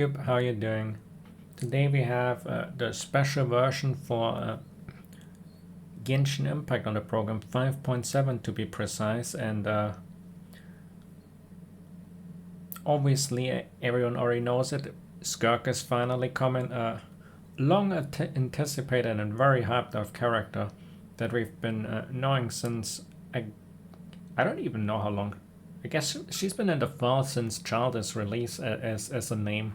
How you doing? Today we have the special version for Genshin Impact on the program 5.7 to be precise, and obviously everyone already knows it. SKIRK is finally coming. Long anticipated and very hyped of character that we've been knowing since I don't even know how long. I guess she's been in the fall since Childish release as a name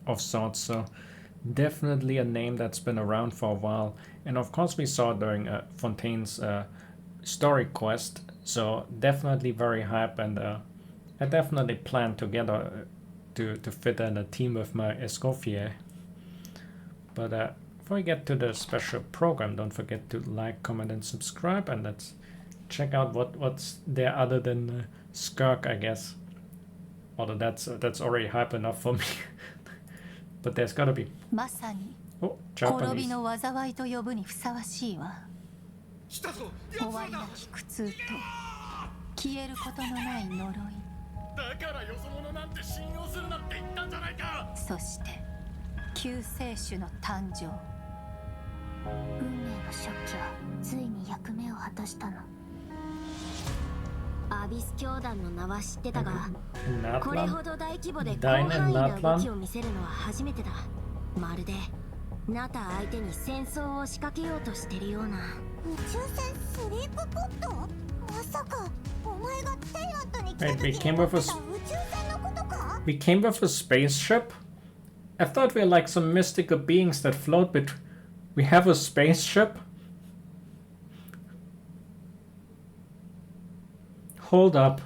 of sorts, so definitely a name that's been around for a while. And of course we saw during Fontaine's story quest, so definitely very hype, and I definitely plan together to fit in a team with my Escoffier. But before we get to the special program, don't forget to like, comment and subscribe, and let's check out what's there other than SKIRK, I guess. Although that's already hype enough for me. But there's gotta be. Oh, Japanese. Wait, we came with a spaceship? I thought we were like some mystical beings that float, but we have a spaceship? Hold up.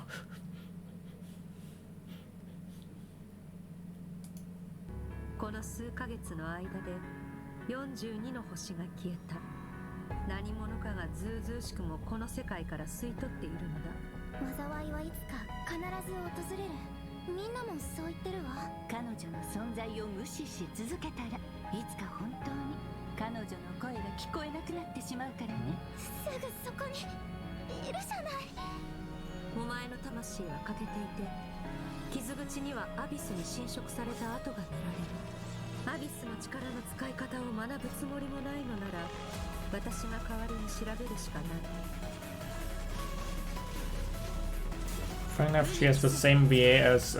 Fair enough, she has the same VA as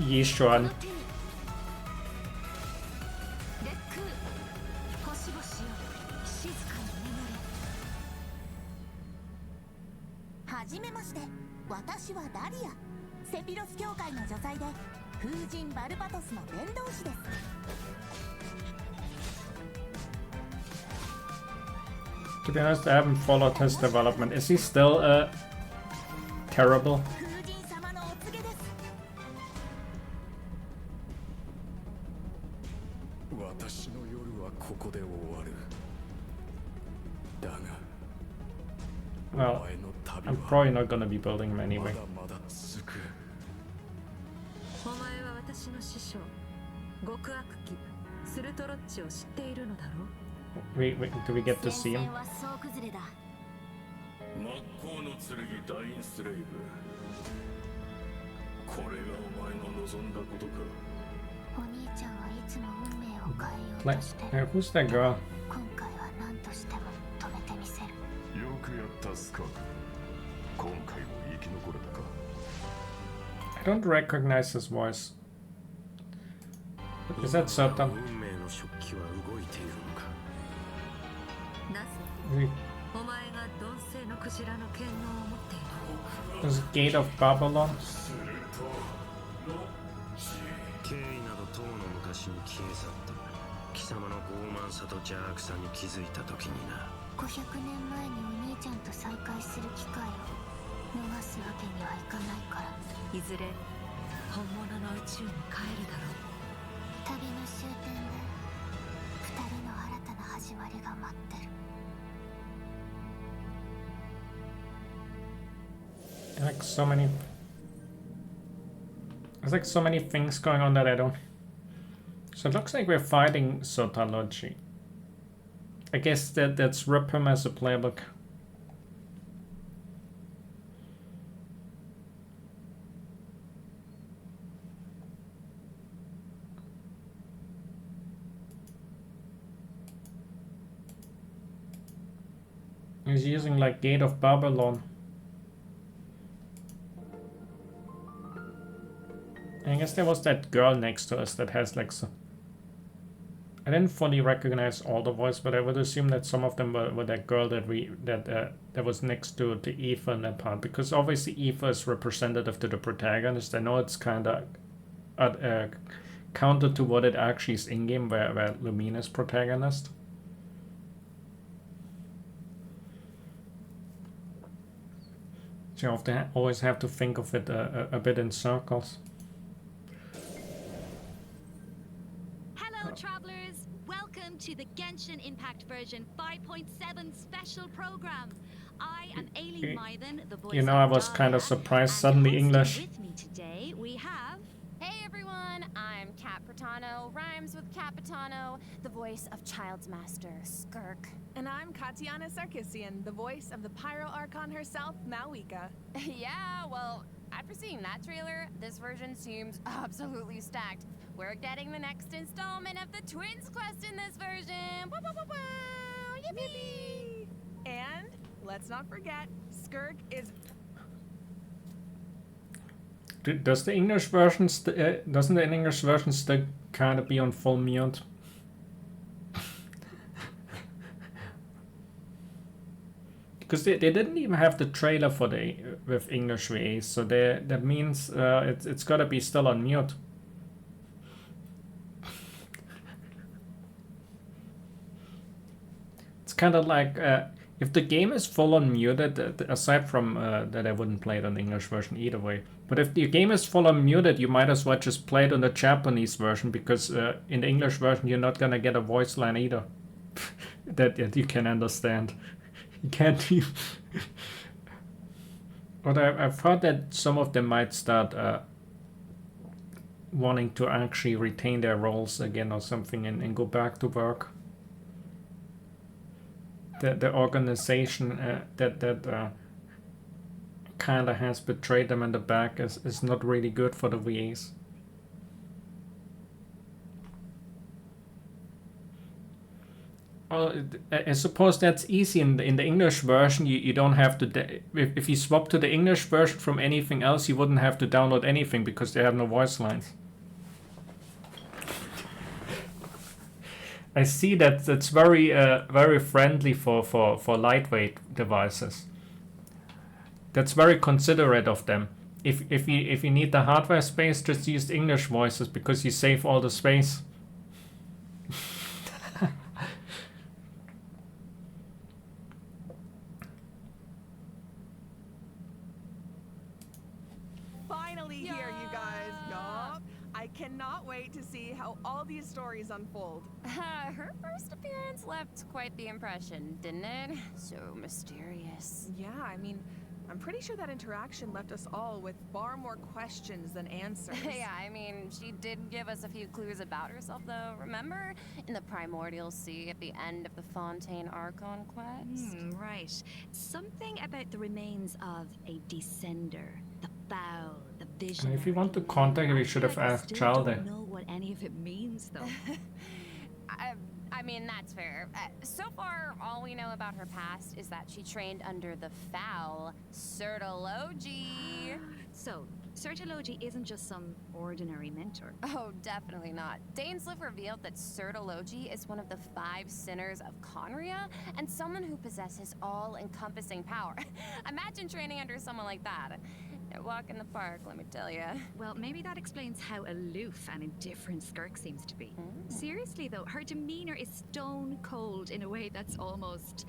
Yishuan. To be honest, I haven't followed his development. Is he still terrible? Well, I'm probably not gonna be building him anyway. Do we get to see him? Who's that girl? I don't recognize his voice. Is that Satan? There's a Gate of Babylon. There's like so many things going on that I don't. So it looks like we're fighting Sotalogy. I guess that's rip him as a playbook. He's using like Gate of Babylon. I guess there was that girl next to us that has like some... I didn't fully recognize all the voice, but I would assume that some of them were that girl that was next to Aoife in that part, because obviously Aoife is representative to the protagonist. I know it's kind of counter to what it actually is in game, where Lumina's protagonist. So you have to always have to think of it a bit in circles. Hello, travelers. Welcome to the Genshin Impact version 5.7 special program. I am Aileen Mythen, the voice You know, I was of kind of Dahlia, surprised and suddenly hosting English. With me today, we have. Hey everyone, I'm Kat Pratano, rhymes with Capitano, the voice of Child's Master, SKIRK. And I'm Katiana Sarkissian, the voice of the Pyro Archon herself, Malika. Yeah, well, after seeing that trailer, this version seems absolutely stacked. We're getting the next installment of the Twins quest in this version. Woo, woo, woo, woo. Yippee! And let's not forget, SKIRK is... Does the English version doesn't the English version still kind of be on full mute? Because they didn't even have the trailer for with English VAs, so that means it's gotta be still on mute. It's kind of like if the game is full on muted, aside from that I wouldn't play it on the English version either way. But if the game is full on muted, you might as well just play it on the Japanese version, because in the English version you're not gonna get a voice line either that you can understand. You can't even. But I've heard that some of them might start wanting to actually retain their roles again or something and go back to work. The organization that kind of has betrayed them in the back is not really good for the VAs. Well, I suppose that's easy in the English version. You don't have to... If you swap to the English version from anything else, you wouldn't have to download anything because they have no voice lines. I see that that's very friendly for lightweight devices. That's very considerate of them. If you need the hardware space, just use English voices because you save all the space. Finally here, you guys. Yup. I cannot wait to see how all these stories unfold. Her first appearance left quite the impression, didn't it? So mysterious. Yeah, I mean, I'm pretty sure that interaction left us all with far more questions than answers. Yeah, I mean, she did give us a few clues about herself, though. Remember? In the Primordial Sea at the end of the Fontaine Archon quest? Right. Something about the remains of a descender, the foul, the vision. And if you want to contact her, we should have asked I Chalde. don't know what any of it means, though. I mean, that's fair. So far, all we know about her past is that she trained under the foul Certology. So, Certology isn't just some ordinary mentor. Oh, definitely not. Dainsliff revealed that Certology is one of the 5 sinners of Conria, and someone who possesses all-encompassing power. Imagine training under someone like that. A walk in the park, let me tell you. Well, maybe that explains how aloof and indifferent SKIRK seems to be. Seriously, though, her demeanor is stone cold in a way that's almost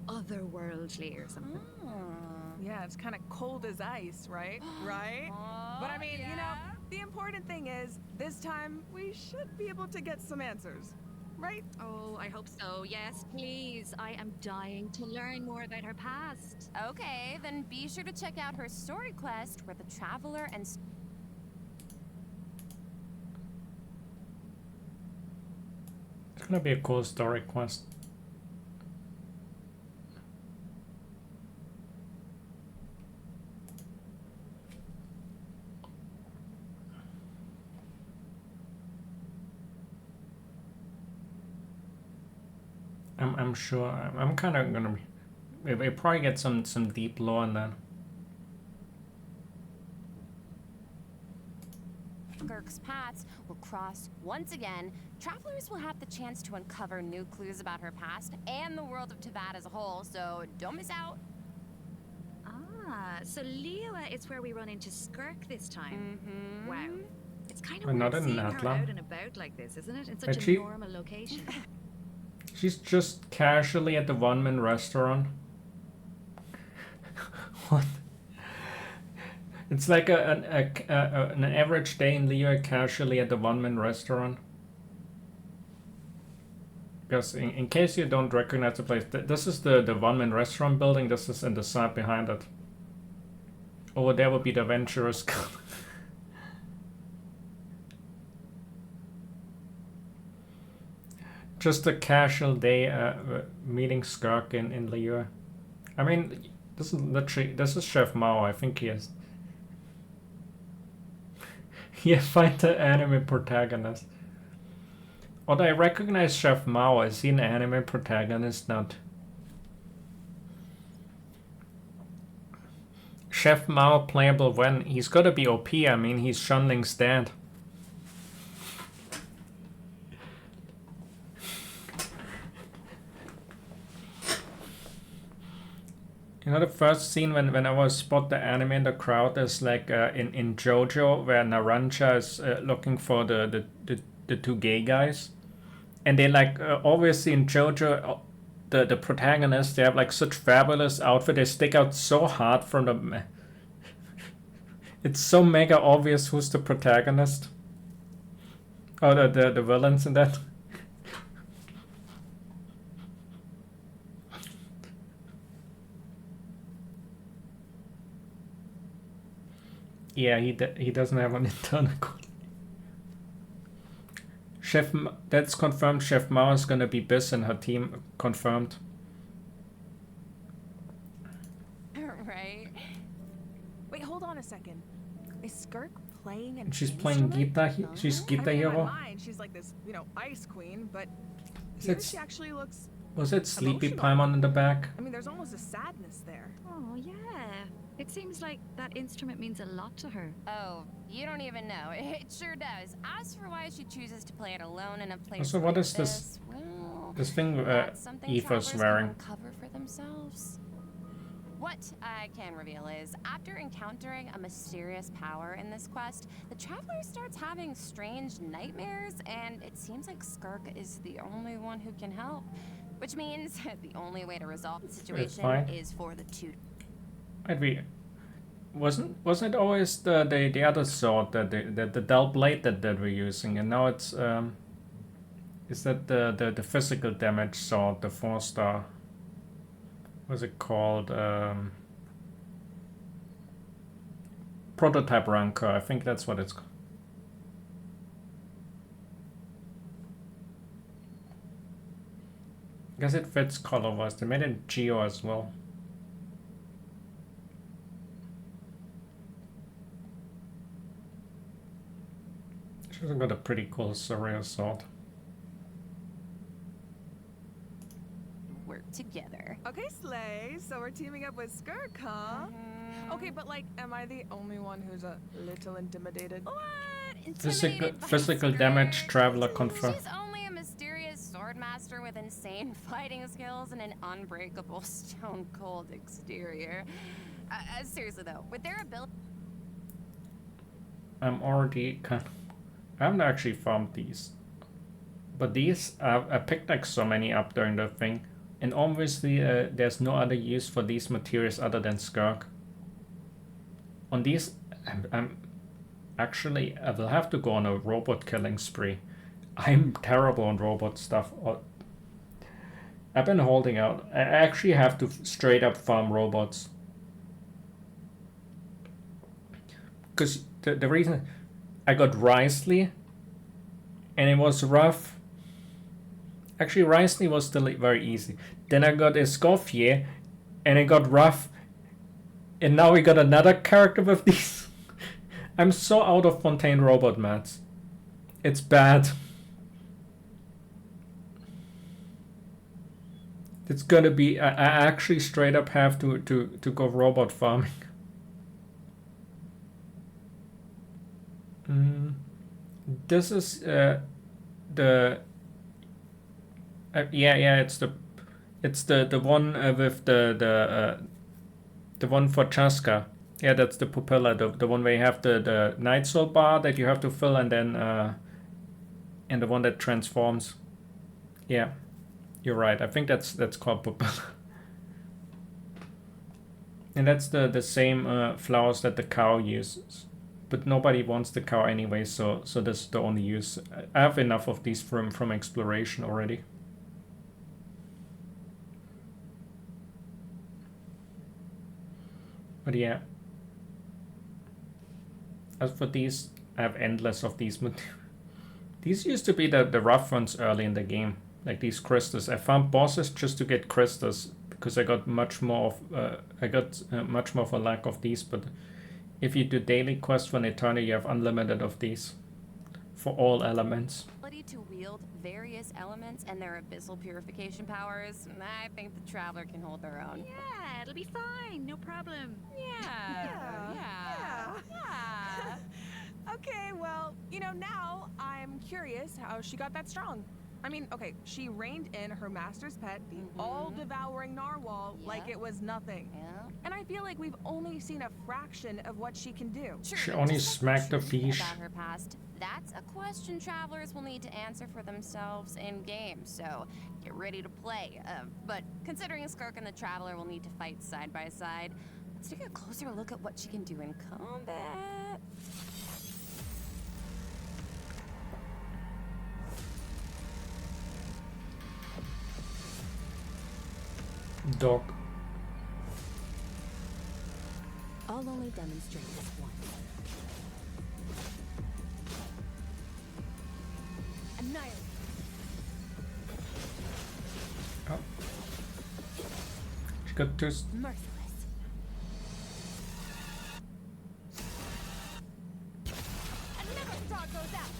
otherworldly or something. Yeah, it's kind of cold as ice, right? Right? But I mean, you know, the important thing is, this time we should be able to get some answers. Right? Oh, I hope so. Yes, please. I am dying to learn more about her past. Okay, then be sure to check out her story quest where the Traveler and... It's gonna be a cool story quest. I'm sure I'm kind of gonna we probably get some deep lore in that. SKIRK's paths will cross once again. Travelers will have the chance to uncover new clues about her past and the world of Teyvat as a whole, so don't miss out. Ah, so Liyue is where we run into SKIRK this time. Mm-hmm. Wow. It's kind of We're not weird in seeing her Natla. out and about like this, isn't it? In such But a she- normal location. She's just casually at the one-man restaurant. What? It's like an average day in Liyue casually at the one-man restaurant. Because in case you don't recognize the place, this is the one-man restaurant building. This is in the side behind it. Over there would be the Adventurers. Just a casual day meeting SKIRK in Liyue. I mean, this is Chef Mao. I think he is. Yeah, find the anime protagonist. Although I recognize Chef Mao, is he an anime protagonist? Not. Chef Mao playable when? He's gotta be OP, I mean, he's Shunling's dad. You know the first scene when I was spot the anime in the crowd is like in JoJo where Naranja is looking for the two gay guys, and they like obviously in JoJo the protagonists, they have like such fabulous outfit, they stick out so hard from the it's so mega obvious who's the protagonist. Oh, the villains in that. Yeah, he doesn't have an internal code. That's confirmed. Chef Mao is gonna be Biz in her team. Confirmed. Right? Wait, hold on a second. Is SKIRK playing an She's playing instrument? Gita. She's I Gita mean, in my Hero. mind, she's like this, ice queen, but Is here it- she actually looks. Was it Sleepy Emotional. Paimon in the back? I mean, there's almost a sadness there. Oh, yeah. It seems like that instrument means a lot to her. Oh, you don't even know. It sure does. As for why she chooses to play it alone in a place Also, what like is this? Well, This thing that's something Aoife's travelers can wearing. uncover for themselves. What I can reveal is, after encountering a mysterious power in this quest, the traveler starts having strange nightmares, and it seems like SKIRK is the only one who can help. Which means the only way to resolve the situation fine. is for the two. Might be. Wasn't it always the other sword the dull blade that we're using, and now it's is that the physical damage sword, the 4-star? What's it called? Prototype Rancor. I think that's what it's called. I guess it fits color-wise. They made it in Geo as well. She's got a pretty cool surreal sword. Work together. Okay, Slay. So we're teaming up with SKIRK, huh? Okay, but am I the only one who's a little intimidated? What? Physical Intimidated by damage SKIRK? traveler confirmed. She's only a mysterious sword master with insane fighting skills and an unbreakable stone cold exterior. Seriously though, with their ability. I'm already I haven't actually farmed these, but these I picked like so many up during the thing, and obviously there's no other use for these materials other than SKIRK. On these, I'm actually I will have to go on a robot killing spree. I'm terrible on robot stuff. I've been holding out. I actually have to straight up farm robots. Because the reason I got Risley and it was rough. Actually, Risley was still very easy. Then I got Escoffier and it got rough. And now we got another character with these. I'm so out of Fontaine robot mats. It's bad. It's gonna be. I actually straight up have to go robot farming. This is the. Yeah, it's the one with the one for Chaska. Yeah, that's the pupilla, the one where you have the night soul bar that you have to fill, and then and the one that transforms. Yeah, you're right. I think that's called pupilla. And that's the same flowers that the cow uses. But nobody wants the cow anyway, so that's the only use. I have enough of these from exploration already. But yeah. As for these, I have endless of these materials. These used to be the rough ones early in the game, like these crystals. I found bosses just to get crystals because I got much more of much more of a lack of these. But if you do daily quests for an eternity, you have unlimited of these for all elements. Ability to wield various elements and their abyssal purification powers. I think the traveler can hold their own. Yeah, it'll be fine. No problem. Yeah. Okay, well, you know, now I'm curious how she got that strong. I mean, okay, she reined in her master's pet, the all-devouring narwhal, like it was nothing. Yeah. And I feel like we've only seen a fraction of what she can do. Sure, She but only just like smacked the fish. About her past, that's a question travelers will need to answer for themselves in game. So get ready to play. But considering SKIRK and the traveler will need to fight side by side, let's take a closer look at what she can do in combat. Dog. I'll only demonstrate this once. Annihilate. Oh. She got two. Merciless. Another straw goes out.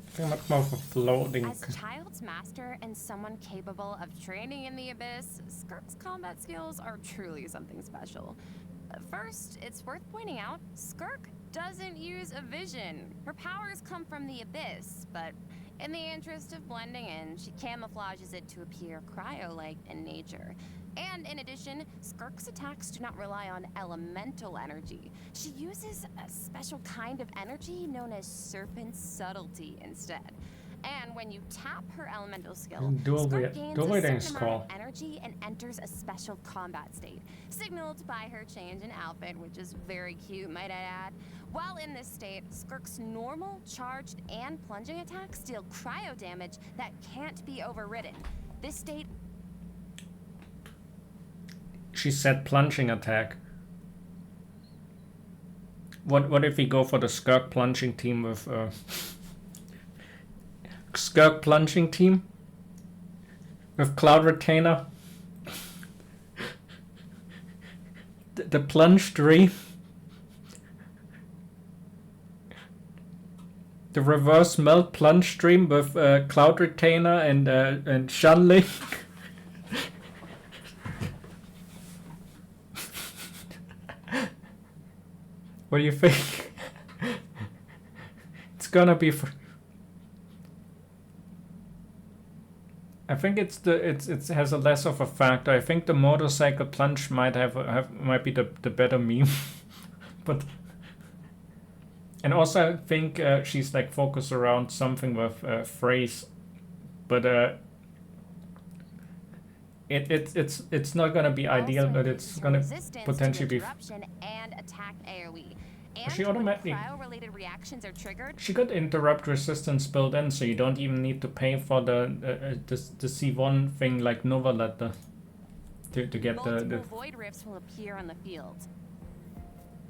I think much more of a floating. As a child's master and someone capable of training in the abyss, SKIRK's combat skills are truly something special. First, it's worth pointing out, SKIRK doesn't use a vision. Her powers come from the abyss, but in the interest of blending in, she camouflages it to appear cryo-like in nature. And in addition, SKIRK's attacks do not rely on elemental energy. She uses a special kind of energy known as serpent subtlety instead. And when you tap her elemental skill, SKIRK gains a certain amount of energy and enters a special combat state, signaled by her change in outfit, which is very cute, might I add. While in this state, SKIRK's normal, charged, and plunging attacks deal cryo damage that can't be overridden. This state... She said plunging attack. What if we go for the SKIRK plunging team with SKIRK plunging team with Cloud Retainer, the plunge tree, the reverse melt plunge stream with Cloud Retainer and Shanling. What do you think? It's gonna be. I think it has a less of a factor. I think the motorcycle plunge might might be the better meme, but. And also I think she's like focused around something with phrase, but it's not gonna be ideal, but it's gonna potentially be. And attack AoE. And she automatically. Cryo-related reactions are triggered. She got interrupt resistance built in, so you don't even need to pay for the C1 thing like Nova Letter to get Multiple void rifts will appear on the field.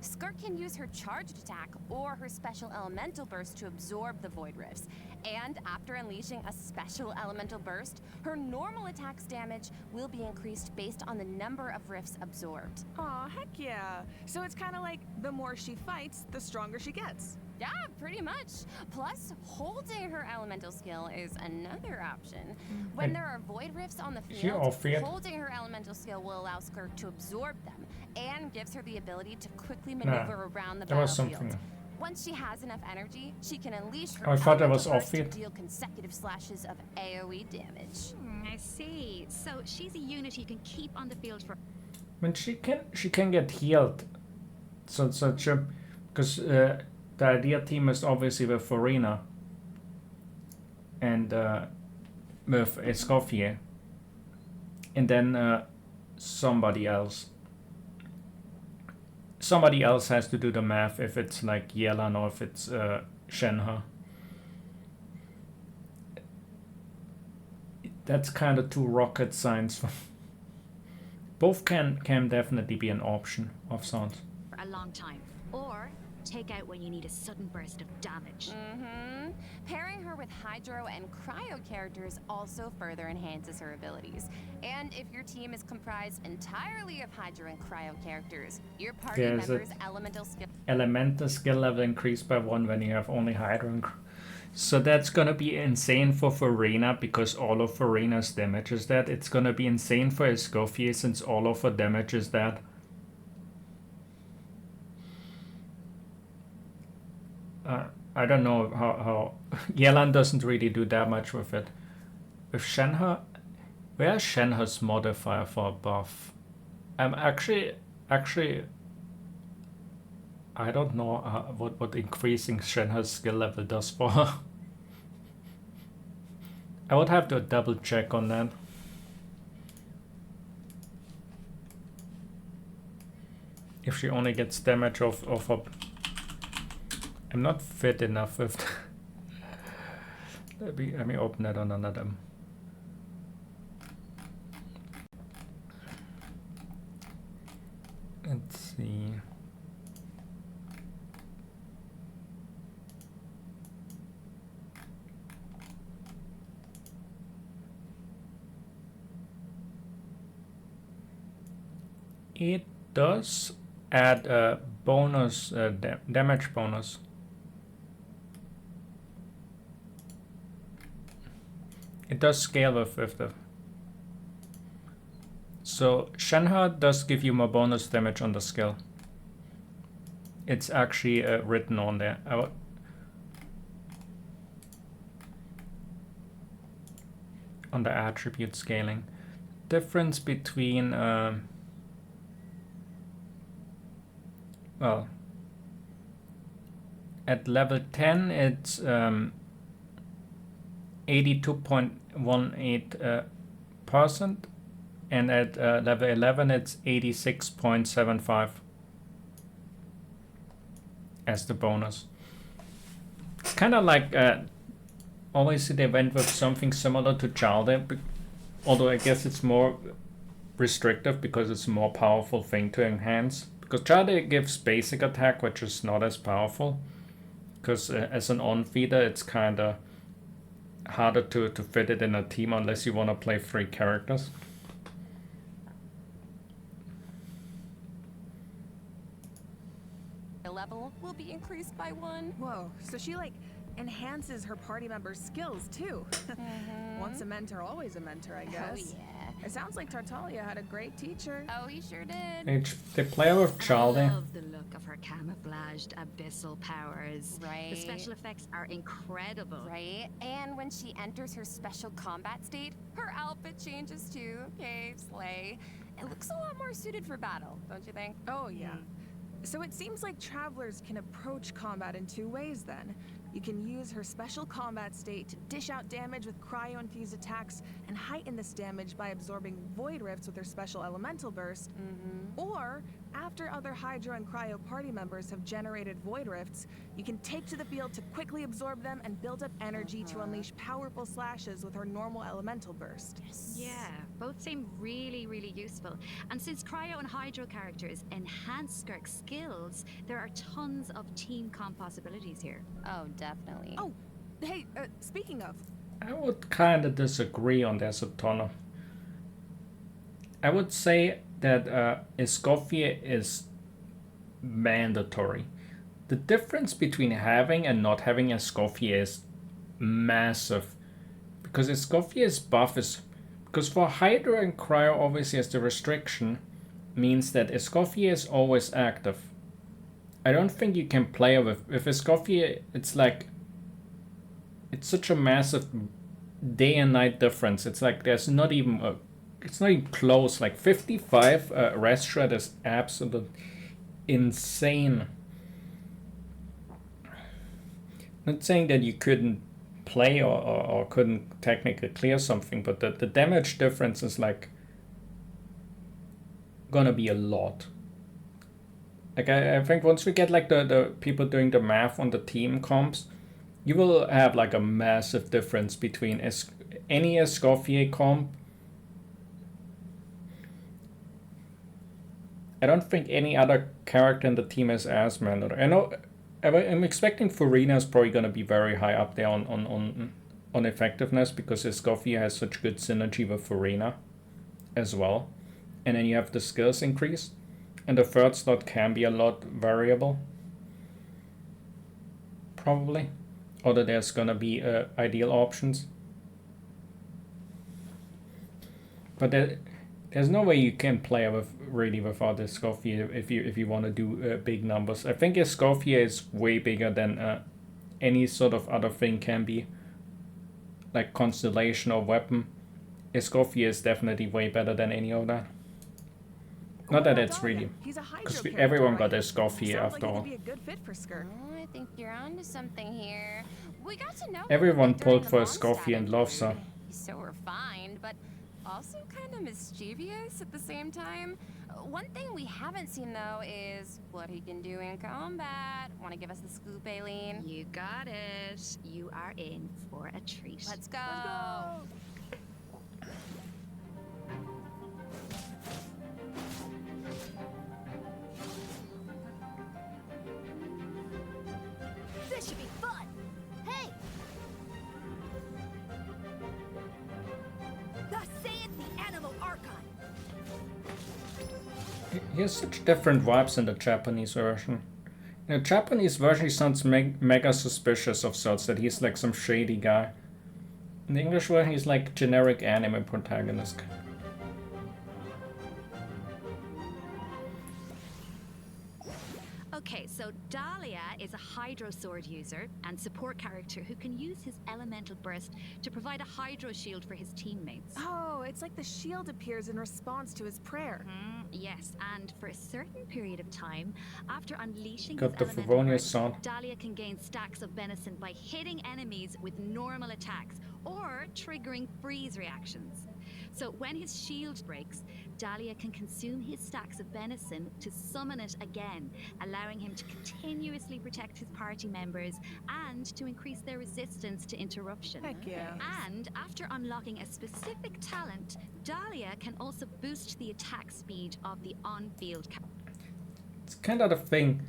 SKIRK can use her charged attack or her special elemental burst to absorb the void rifts. And after unleashing a special elemental burst, her normal attack's damage will be increased based on the number of rifts absorbed. Aw, heck yeah. So it's kind of like the more she fights, the stronger she gets. Yeah, pretty much. Plus, holding her elemental skill is another option. When there are void rifts on the field, holding her elemental skill will allow Skirk to absorb them and gives her the ability to quickly maneuver around the battlefield. Once she has enough energy, she can unleash her elemental burst to deal consecutive slashes of AoE damage. I see. So she's a unit you can keep on the field for. When she can get healed, so because the idea team is obviously with Farina and with Escoffier, and then somebody else. Somebody else has to do the math if it's like Yelan or if it's Shenhe. That's kind of too rocket science. Both can definitely be an option of sorts. For a long time. Or take out when you need a sudden burst of damage. Pairing her with Hydro and Cryo characters also further enhances her abilities. And if your team is comprised entirely of Hydro and Cryo characters, your party members' elemental skill level increased by 1 when you have only Hydro and So that's gonna be insane for Farina because all of Farina's damage is that. It's gonna be insane for Escoffier since all of her damage is that. I don't know how Yelan doesn't really do that much with it. With Shenhe, where's Shenhe's modifier for a buff? Actually, I don't know what increasing Shenhe's skill level does for her. I would have to double check on that. If she only gets damage of her. I'm not fit enough with. Let me open that on another. Let's see. It does add a bonus damage bonus. It does scale with the. So Shenhe does give you more bonus damage on the skill. It's actually written on there. On the attribute scaling. Difference between well, at level 10 it's 82.18%, and at level 11 it's 86.75 as the bonus. It's kind of like obviously they went with something similar to Chalde, although I guess it's more restrictive because it's a more powerful thing to enhance. Because Chalde gives basic attack, which is not as powerful. Because as an on-feeder, it's kind of harder to fit it in a team unless you want to play 3 characters. The level will be increased by 1. Whoa, so she like enhances her party members' skills too. Once a mentor, always a mentor, I guess. Oh yeah. It sounds like Tartaglia had a great teacher. Oh, he sure did. They play with Chalde. I love the look of her camouflaged abyssal powers. Right. The special effects are incredible. Right? And when she enters her special combat state, her outfit changes too. Okay, slay. It looks a lot more suited for battle, don't you think? Oh yeah. So it seems like travelers can approach combat in 2 ways then. You can use her special combat state to dish out damage with cryo-infused attacks and heighten this damage by absorbing void rifts with her special elemental burst. Or, after other Hydro and Cryo party members have generated void rifts, you can take to the field to quickly absorb them and build up energy to unleash powerful slashes with her normal elemental burst. Yeah, both seem really, really useful. And since Cryo and Hydro characters enhance Skirk's skills, there are tons of team comp possibilities here. Oh, definitely. Oh, hey, speaking of... I would kind of disagree on this a ton. I would say that Escoffier is mandatory. the difference between having and not having Escoffier is massive. Because Escoffier's buff is... Because for Hydra and Cryo, obviously, as the restriction means that Escoffier is always active. I don't think you can play with Escoffier. It's like... It's such a massive day and night difference. It's like there's not even a... It's not even close. Like 55 rest shred is absolute insane. Not saying that you couldn't play or couldn't technically clear something, but the damage difference is like gonna be a lot. Like I think once we get like the people doing the math on the team comps, you will have like a massive difference between any Escoffier comp. I don't think any other character in the team is as mandatory. I know I'm expecting Furina is probably going to be very high up there on effectiveness because Escoffier has such good synergy with Furina as well. And then you have the skills increase. And the third slot can be a lot variable. Probably. Although there's going to be ideal options. But there's no way you can play with really without Escoffier if you want to do big numbers. I think Escoffier is way bigger than any sort of other thing can be. Like Constellation or Weapon. Escoffier is definitely way better than any of that. Not that it's really... Because everyone got Escoffier after all. Be a good fit for SKIRK. Oh, I think you're onto something here. We got to know Everyone during pulled the for Mondstadt Escoffier and loves her. He's so refined, but also kind of mischievous at the same time. One thing we haven't seen, though, is what he can do in combat. Want to give us the scoop, Aileen? You got it. You are in for a treat. Let's go. This should be fun. Hey! Thus saith the Animal Archive. He has such different vibes in the Japanese version. In the Japanese version he sounds mega suspicious of sorts, that he's like some shady guy. In the English version he's like generic anime protagonist. Okay, so Dahlia is a Hydro Sword user and support character who can use his Elemental Burst to provide a Hydro Shield for his teammates. Oh, it's like the shield appears in response to his prayer. Yes, and for a certain period of time, after unleashing Got his the Elemental Favonius Burst, song. Dahlia can gain stacks of Benison by hitting enemies with normal attacks or triggering freeze reactions. So when his shield breaks, Dahlia can consume his stacks of Benison to summon it again, allowing him to continuously protect his party members and to increase their resistance to interruption. Heck yeah. And after unlocking a specific talent, Dahlia can also boost the attack speed of the on-field character. It's kind of the thing.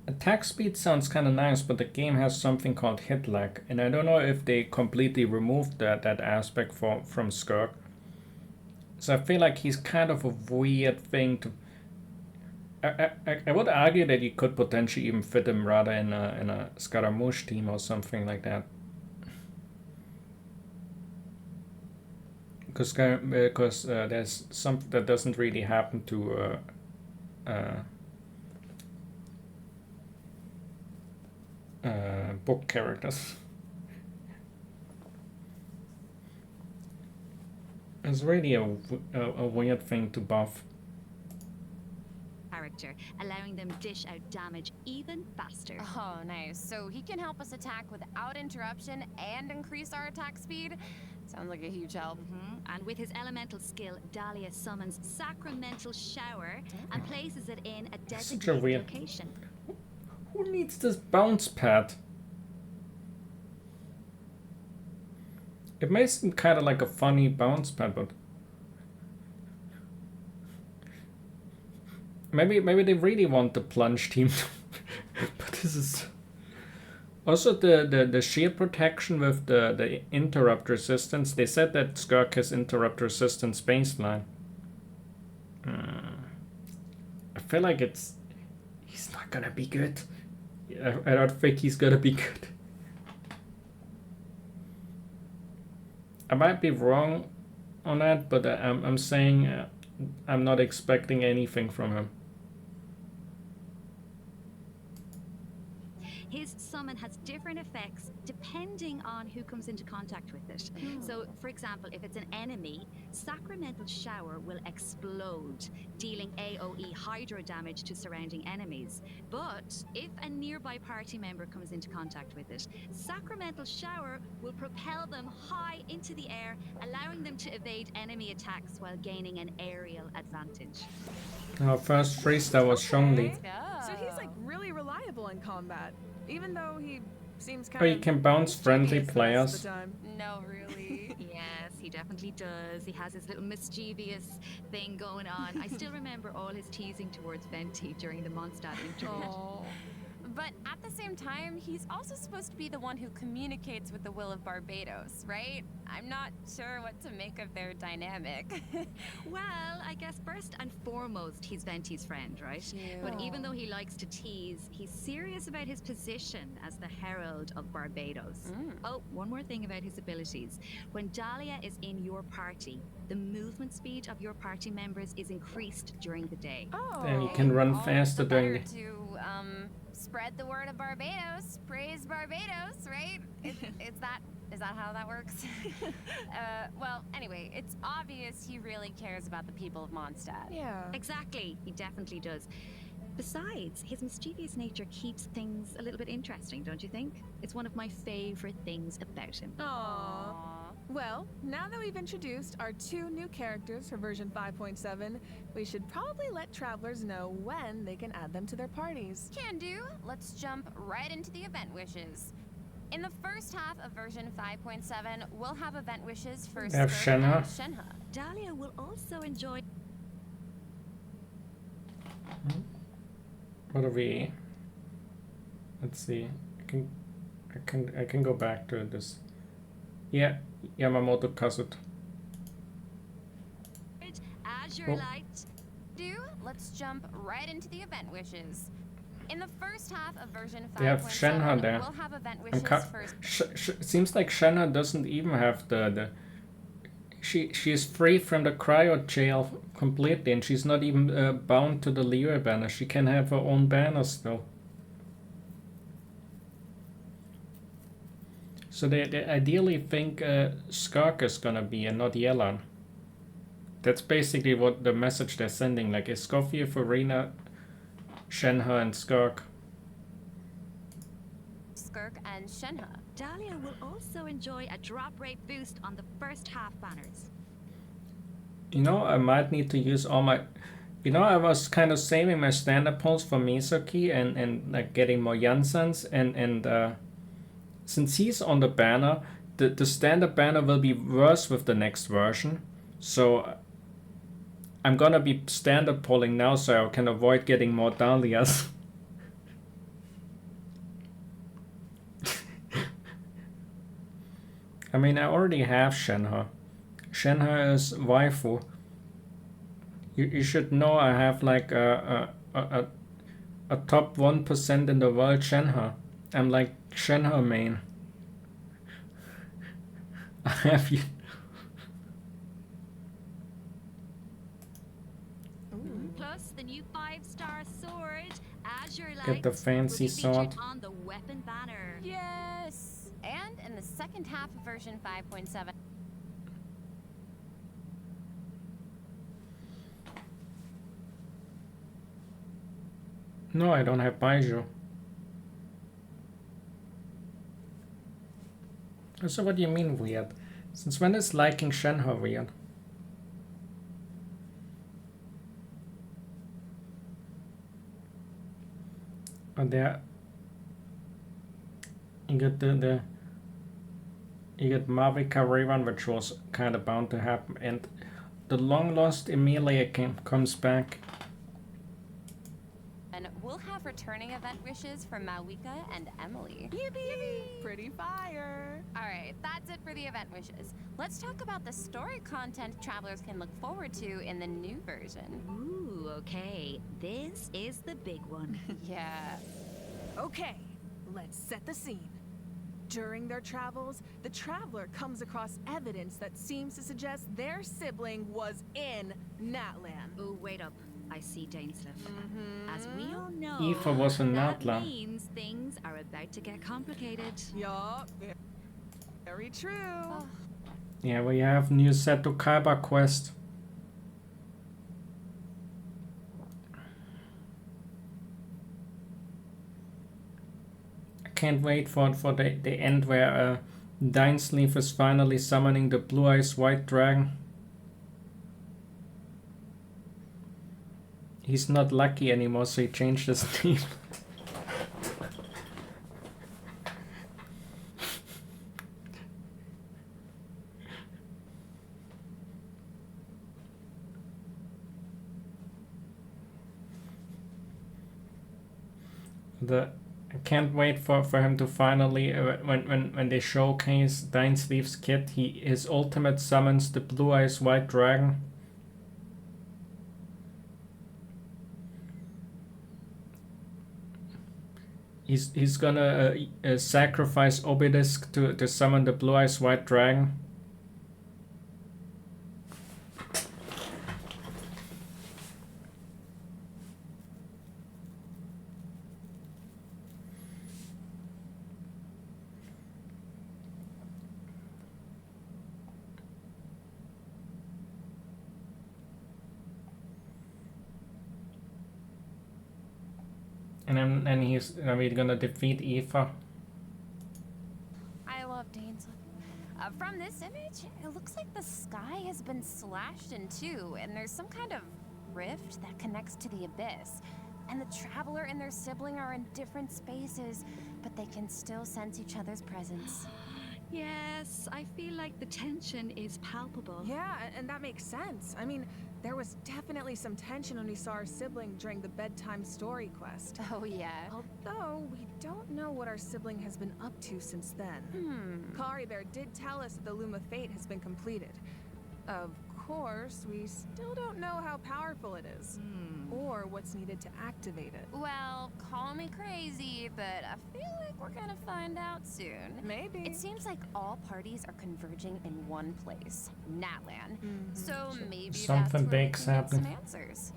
Attack speed sounds kind of nice, but the game has something called hit lag, and I don't know if they completely removed that aspect from SKIRK. So I feel like he's kind of a weird thing to... I would argue that you could potentially even fit him rather in a Scaramouche team or something like that. Because there's something that doesn't really happen to book characters. It's really a weird thing to buff. Character, allowing them dish out damage even faster. Oh, nice. So he can help us attack without interruption and increase our attack speed? Sounds like a huge help. And with his elemental skill, Dahlia summons Sacramental Shower and places it in a designated weird... location. Who needs this bounce pad? It may seem kind of like a funny bounce pad, but maybe they really want the plunge team. But this is also the shield protection with the interrupt resistance. They said that SKIRK has interrupt resistance baseline. I feel like He's not gonna be good. I don't think he's gonna be good. I might be wrong on that, but I'm saying I'm not expecting anything from him. His summon has different effects depending on who comes into contact with it. So, for example, if it's an enemy, Sacramental Shower will explode, dealing AoE hydro damage to surrounding enemies. But if a nearby party member comes into contact with it, Sacramental Shower will propel them high into the air, allowing them to evade enemy attacks while gaining an aerial advantage. Our first 3-star was Zhongli. So he's like really reliable in combat, even though he seems kind Oh, you of can bounce friendly mischievous the rest of players. the time. No, really. Yes, he definitely does. He has his little mischievous thing going on. I still remember all his teasing towards Venti during the Mondstadt interlude. Oh. But at the same time, he's also supposed to be the one who communicates with the will of Barbados, right? I'm not sure what to make of their dynamic. Well, I guess first and foremost, he's Venti's friend, right? But even though he likes to tease, he's serious about his position as the Herald of Barbados. Oh, one more thing about his abilities. When Dahlia is in your party, the movement speed of your party members is increased during the day. Oh. And you can run All faster the during better to spread the word of Barbados, praise Barbados, right? Is that how that works? Well, anyway, it's obvious he really cares about the people of Mondstadt. Yeah. Exactly, he definitely does. Besides, his mischievous nature keeps things a little bit interesting, don't you think? It's one of my favorite things about him. Aww. Well, now that we've introduced our 2 new characters for version 5.7, we should probably let travelers know when they can add them to their parties. Can do. Let's jump right into the event wishes. In the first half of version 5.7, we'll have event wishes for We have SKIRK Shenhe. and Shenhe. Dahlia will also enjoy. What are we? Let's see. I can go back to this. Yeah, Yamamoto Kazut. Azure Oh. Light. Let's jump right into the event wishes. In the first half of version 5.7, They have Shenhe there. we'll have event I'm wishes for seems like Shenhe doesn't even have the. She is free from the cryo jail completely, and she's not even bound to the Liyue banner. She can have her own banners though. So they ideally think SKIRK is gonna be and not Yelan. That's basically what the message they're sending. Like Escoffier, Farina, Shenhe, and SKIRK. SKIRK and Shenhe. Dahlia will also enjoy a drop rate boost on the first half banners. You know, I might need to use all my. You know, I was kind of saving my standard pulls for Mizuki and like getting more Jansens and since he's on the banner, the standard banner will be worse with the next version. So I'm gonna be standard pulling now so I can avoid getting more Dahlias. I mean, I already have Shenhe. Shenhe is waifu. You should know I have like a top 1% in the world Shenhe. I'm like Shenhe main. I have you. Plus the new 5-star sword, Azure Light. Get the fancy will be featured sword. on the weapon banner. Yes! And in the second half of version 5.7, No, I don't have Baiju. So what do you mean weird? Since when is liking Shenhe weird? Oh, there. You get you get Marvika Revan, which was kind of bound to happen, and the long lost Emilia comes back. and we'll have off returning event wishes from Mawika and Emily. Yippee! Pretty fire. All right, that's it for the event wishes. Let's talk about the story content travelers can look forward to in the new version. Ooh, okay. This is the big one. Yeah. Okay, let's set the scene. During their travels, the traveler comes across evidence that seems to suggest their sibling was in Natlan. Oh, wait up. I see Dainsleif. As we all know, Aoife was in that Natlan. means things are about to get complicated. Yup, very true. Yeah, we have new Seto Kaiba quest. I can't wait for the end where Dainsleif is finally summoning the Blue Eyes White Dragon. He's not lucky anymore, so he changed his name. I can't wait for him to finally when they showcase Dainsleif's kit, his ultimate summons the Blue Eyes White Dragon. He's gonna sacrifice Obelisk to summon the Blue Eyes White Dragon. And he's gonna defeat Aoife. I love Dainsleif. From this image, it looks like the sky has been slashed in two, and there's some kind of rift that connects to the abyss. And the traveler and their sibling are in different spaces, but they can still sense each other's presence. Yes, I feel like the tension is palpable. Yeah, and that makes sense. I mean, there was definitely some tension when we saw our sibling during the bedtime story quest. Oh, yeah. Although, we don't know what our sibling has been up to since then. Kari Bear did tell us that the Loom of Fate has been completed. Of course, we still don't know how powerful it is, or what's needed to activate it. Well, call me crazy, but I feel like we're gonna find out soon. Maybe. It seems like all parties are converging in one place, Natlan. So maybe Something that's where we big's can get some happening. answers.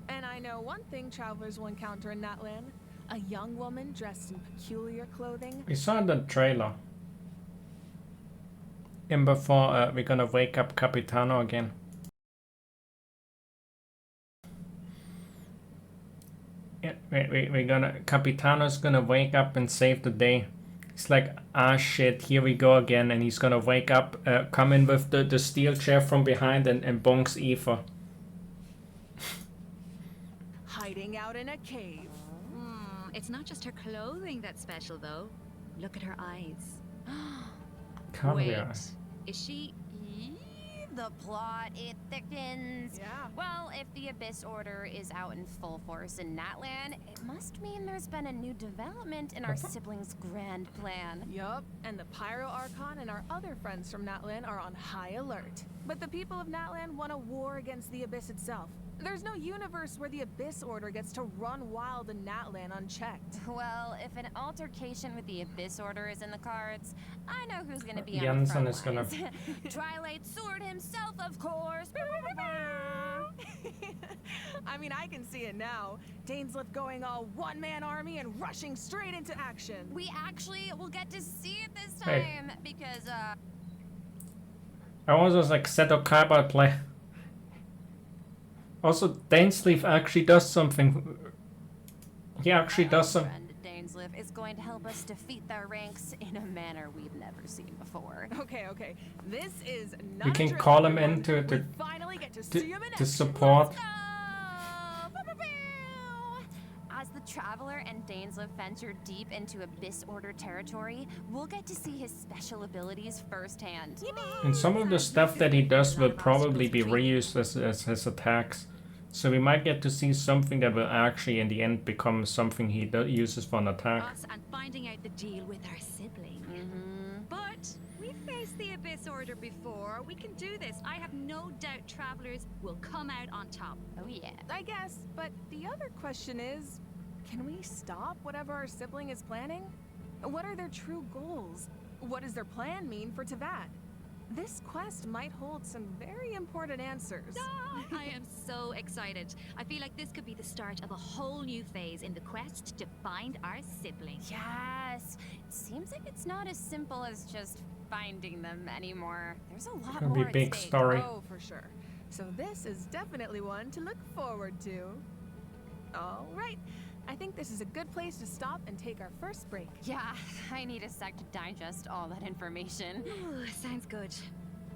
And I know one thing travelers will encounter in Natlan. A young woman dressed in peculiar clothing. We saw the trailer. And before we're gonna wake up Capitano again. Yeah, we're gonna Capitano's gonna wake up and save the day. It's like, ah shit, here we go again, and he's gonna wake up, come in with the steel chair from behind and bonks Aoife. Hiding out in a cave. It's not just her clothing that's special, though. Look at her eyes. Can't Wait, we are? is she... The plot, it thickens. Yeah. Well, if the Abyss Order is out in full force in Natlan, it must mean there's been a new development in our siblings' grand plan. Yup, and the Pyro Archon and our other friends from Natlan are on high alert. But the people of Natlan want a war against the Abyss itself. There's no universe where the Abyss Order gets to run wild in Natlan unchecked. Well, if an altercation with the Abyss Order is in the cards, I know who's gonna be on the Jensen front is gonna- lines. Twilight Sword himself, of course. I mean, I can see it now. Dainsleif going all one-man army and rushing straight into action. We actually will get to see it this Hey. time because I was just like Seto Kaiba play. Also, Dainsleif actually does something. He actually does some. friend Dainsleif is going to help us defeat their ranks in a manner we've never seen before. Okay. This is not We a can drill, call him everyone. in to We finally get to see him in to action. support. As the Traveler and Dainsleif venture deep into Abyss Order territory, we'll get to see his special abilities firsthand. And some of the stuff that he does will probably be reused as his attacks. So we might get to see something that will actually in the end become something he uses for an attack. Us and finding out the deal with our sibling. But we've faced the Abyss Order before. We can do this. I have no doubt Travelers will come out on top. Oh yeah. I guess, but the other question is, can we stop whatever our sibling is planning? What are their true goals? What does their plan mean for Teyvat? This quest might hold some very important answers. I am so excited. I feel like this could be the start of a whole new phase in the quest to find our sibling. Yes. It seems like it's not as simple as just finding them anymore. There's a lot Gonna more be at big stake. story. Oh, for sure. So this is definitely one to look forward to. All right. I think this is a good place to stop and take our first break. Yeah, I need a sec to digest all that information. Ooh, sounds good.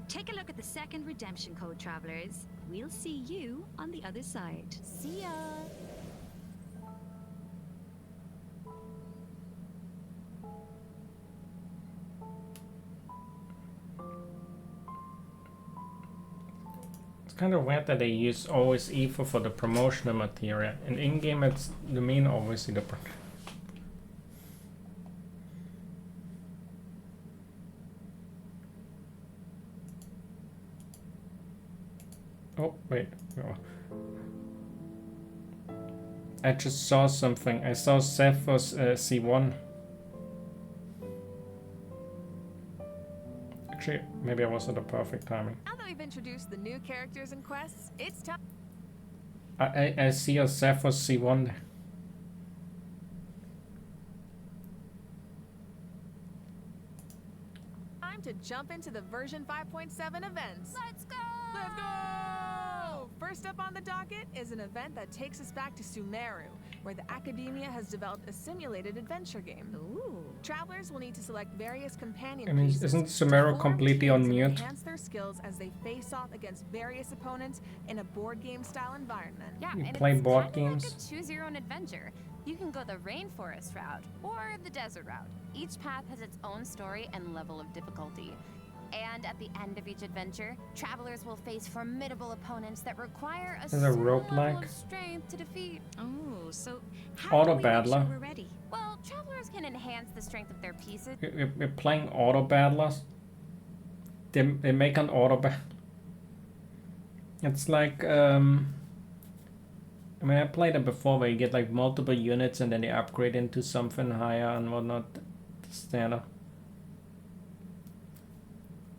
Take a look at the second redemption code, Travelers. We'll see you on the other side. See ya. It's kind of weird that they use always ether for the promotional material. And in-game it's the main obviously the Oh, wait. Oh. I just saw something. I saw Zephyr's C1. Actually, maybe I was at the perfect timing. Now that we've introduced the new characters and quests, it's time I see a Zephyr's C1 there. to jump into the version 5.7 events. Let's go! Let's go! First up on the docket is an event that takes us back to Sumeru, where the Academia has developed a simulated adventure game. Ooh. Travelers will need to select various companion I mean, pieces isn't to Sumeru form completely teams on and mute? enhance their skills as they face off against various opponents in a board game style environment. Yeah, You and play it's board kinda games? Like a choose your own adventure. You can go the rainforest route or the desert route. Each path has its own story and level of difficulty. And at the end of each adventure, travelers will face formidable opponents that require a Is it certain level roguelike? of strength to defeat. Oh, so how Auto do we make sure battler. we're ready? Well, travelers can enhance the strength of their pieces. We're playing auto battlers. They make an auto battle. It's like I mean, I played it before where you get like multiple units and then they upgrade into something higher and whatnot. Standard.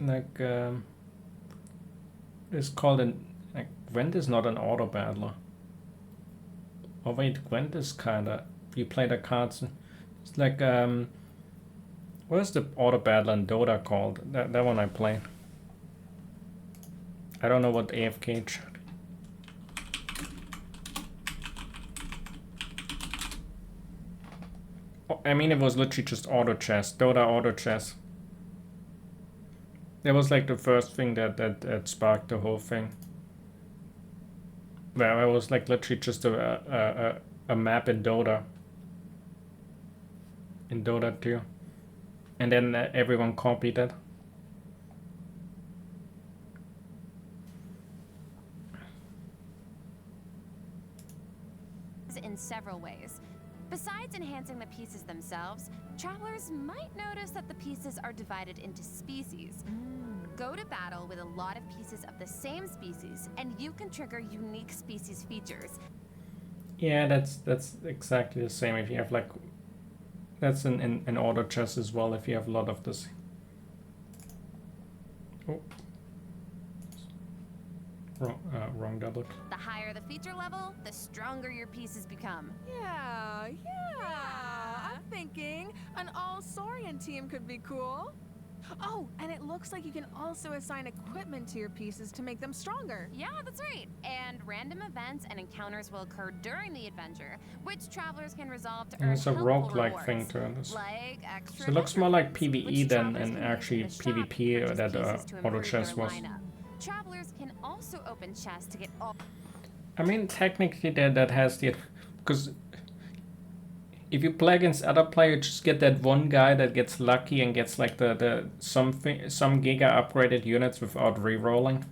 Like it's called an like Gwent is not an auto battler. Oh wait, Gwent is kinda you play the cards. It's like what is the auto battler in Dota called? That one I play. I don't know what AFK. I mean, it was literally just auto chess, Dota auto chess. That was like the first thing that sparked the whole thing. Where I was like literally just a map in Dota. In Dota 2. And then everyone copied it. In several ways. Besides enhancing the pieces themselves, travelers might notice that the pieces are divided into species. Go to battle with a lot of pieces of the same species, and you can trigger unique species features. Yeah, that's exactly the same. If you have like, that's in auto chess as well. If you have a lot of this. Oh. Wrong double. The higher the feature level, the stronger your pieces become. Yeah. I'm thinking an all-Saurian team could be cool. Oh, and it looks like you can also assign equipment to your pieces to make them stronger. Yeah, that's right. And random events and encounters will occur during the adventure, which travelers can resolve to earn There's a helpful roguelike thing rewards, to it. like extra So it looks more like adventure points, PvE which than travelers and can use actually in the shop to PvP purchase that pieces to auto improve chess their was. lineup. Travelers can also open chests to get all. I mean, technically that has the, because if you play against other players, you just get that one guy that gets lucky and gets like some giga upgraded units without re-rolling.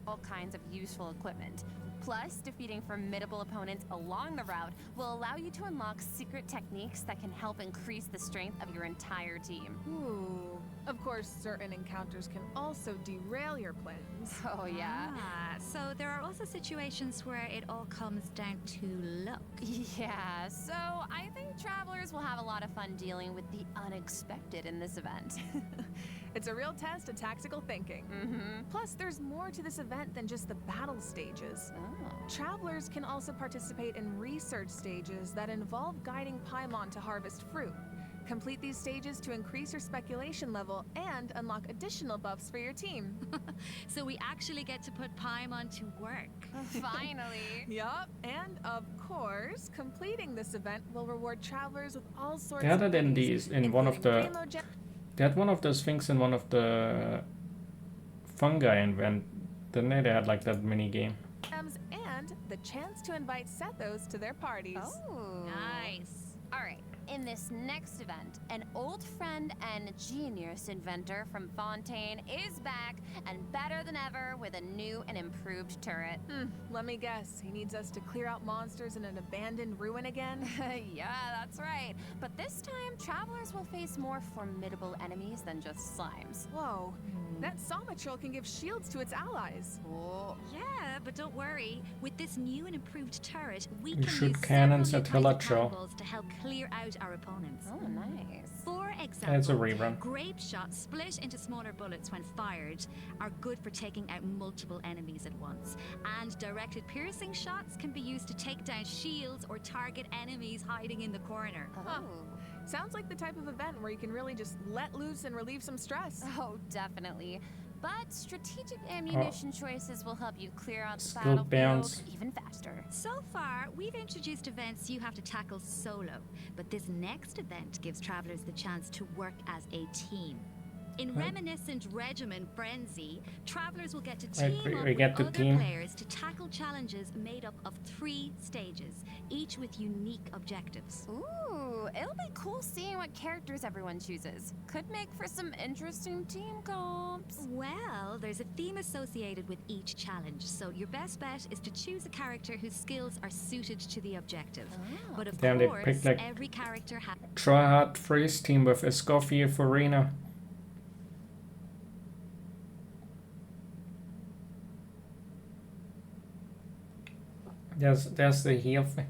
All kinds of useful equipment. Plus, defeating formidable opponents along the route will allow you to unlock secret techniques that can help increase the strength of your entire team. Ooh. Of course, certain encounters can also derail your plans. Oh yeah. Ah, so there are also situations where it all comes down to luck. Yeah, so I think travelers will have a lot of fun dealing with the unexpected in this event. It's a real test of tactical thinking. Plus, there's more to this event than just the battle stages. Oh. Travelers can also participate in research stages that involve guiding Paimon to harvest fruit. Complete these stages to increase your speculation level and unlock additional buffs for your team. So we actually get to put Paimon to work. Finally. Yup, and of course, completing this event will reward travelers with all sorts They had of it in goodies, these in one of the. including primo They had one of those things in one of the fungi event. Didn't they? They had like that mini game. gems and the chance to invite Sethos to their parties. Oh. Nice. All right. In this next event, an old friend and genius inventor from Fontaine is back and better than ever with a new and improved turret. Let me guess, he needs us to clear out monsters in an abandoned ruin again? Yeah, that's right. But this time, travelers will face more formidable enemies than just slimes. Whoa, that Sama troll can give shields to its allies. Oh. Yeah, but don't worry. With this new and improved turret, we You can shoot use cannons several at new Hilla types of Troll. cannonballs to help clear out our opponents. Oh, nice. For example, It's a rerun. grape shots split into smaller bullets when fired are good for taking out multiple enemies at once. And directed piercing shots can be used to take down shields or target enemies hiding in the corner. Oh. Sounds like the type of event where you can really just let loose and relieve some stress. Oh, definitely. But strategic ammunition choices will help you clear out the Skill battlefield bounce. even faster. So far, we've introduced events you have to tackle solo, but this next event gives travelers the chance to work as a team. In reminiscent Regiment Frenzy, travelers will get to team up we get with to other team. players to tackle challenges made up of 3 stages, each with unique objectives. Ooh, it'll be cool seeing what characters everyone chooses. Could make for some interesting team comps. Well, there's a theme associated with each challenge, so your best bet is to choose a character whose skills are suited to the objective. Oh. But of Damn, they course, picked, like, every character has Try hard freeze team with Escoffier Farina. There's the heal thing.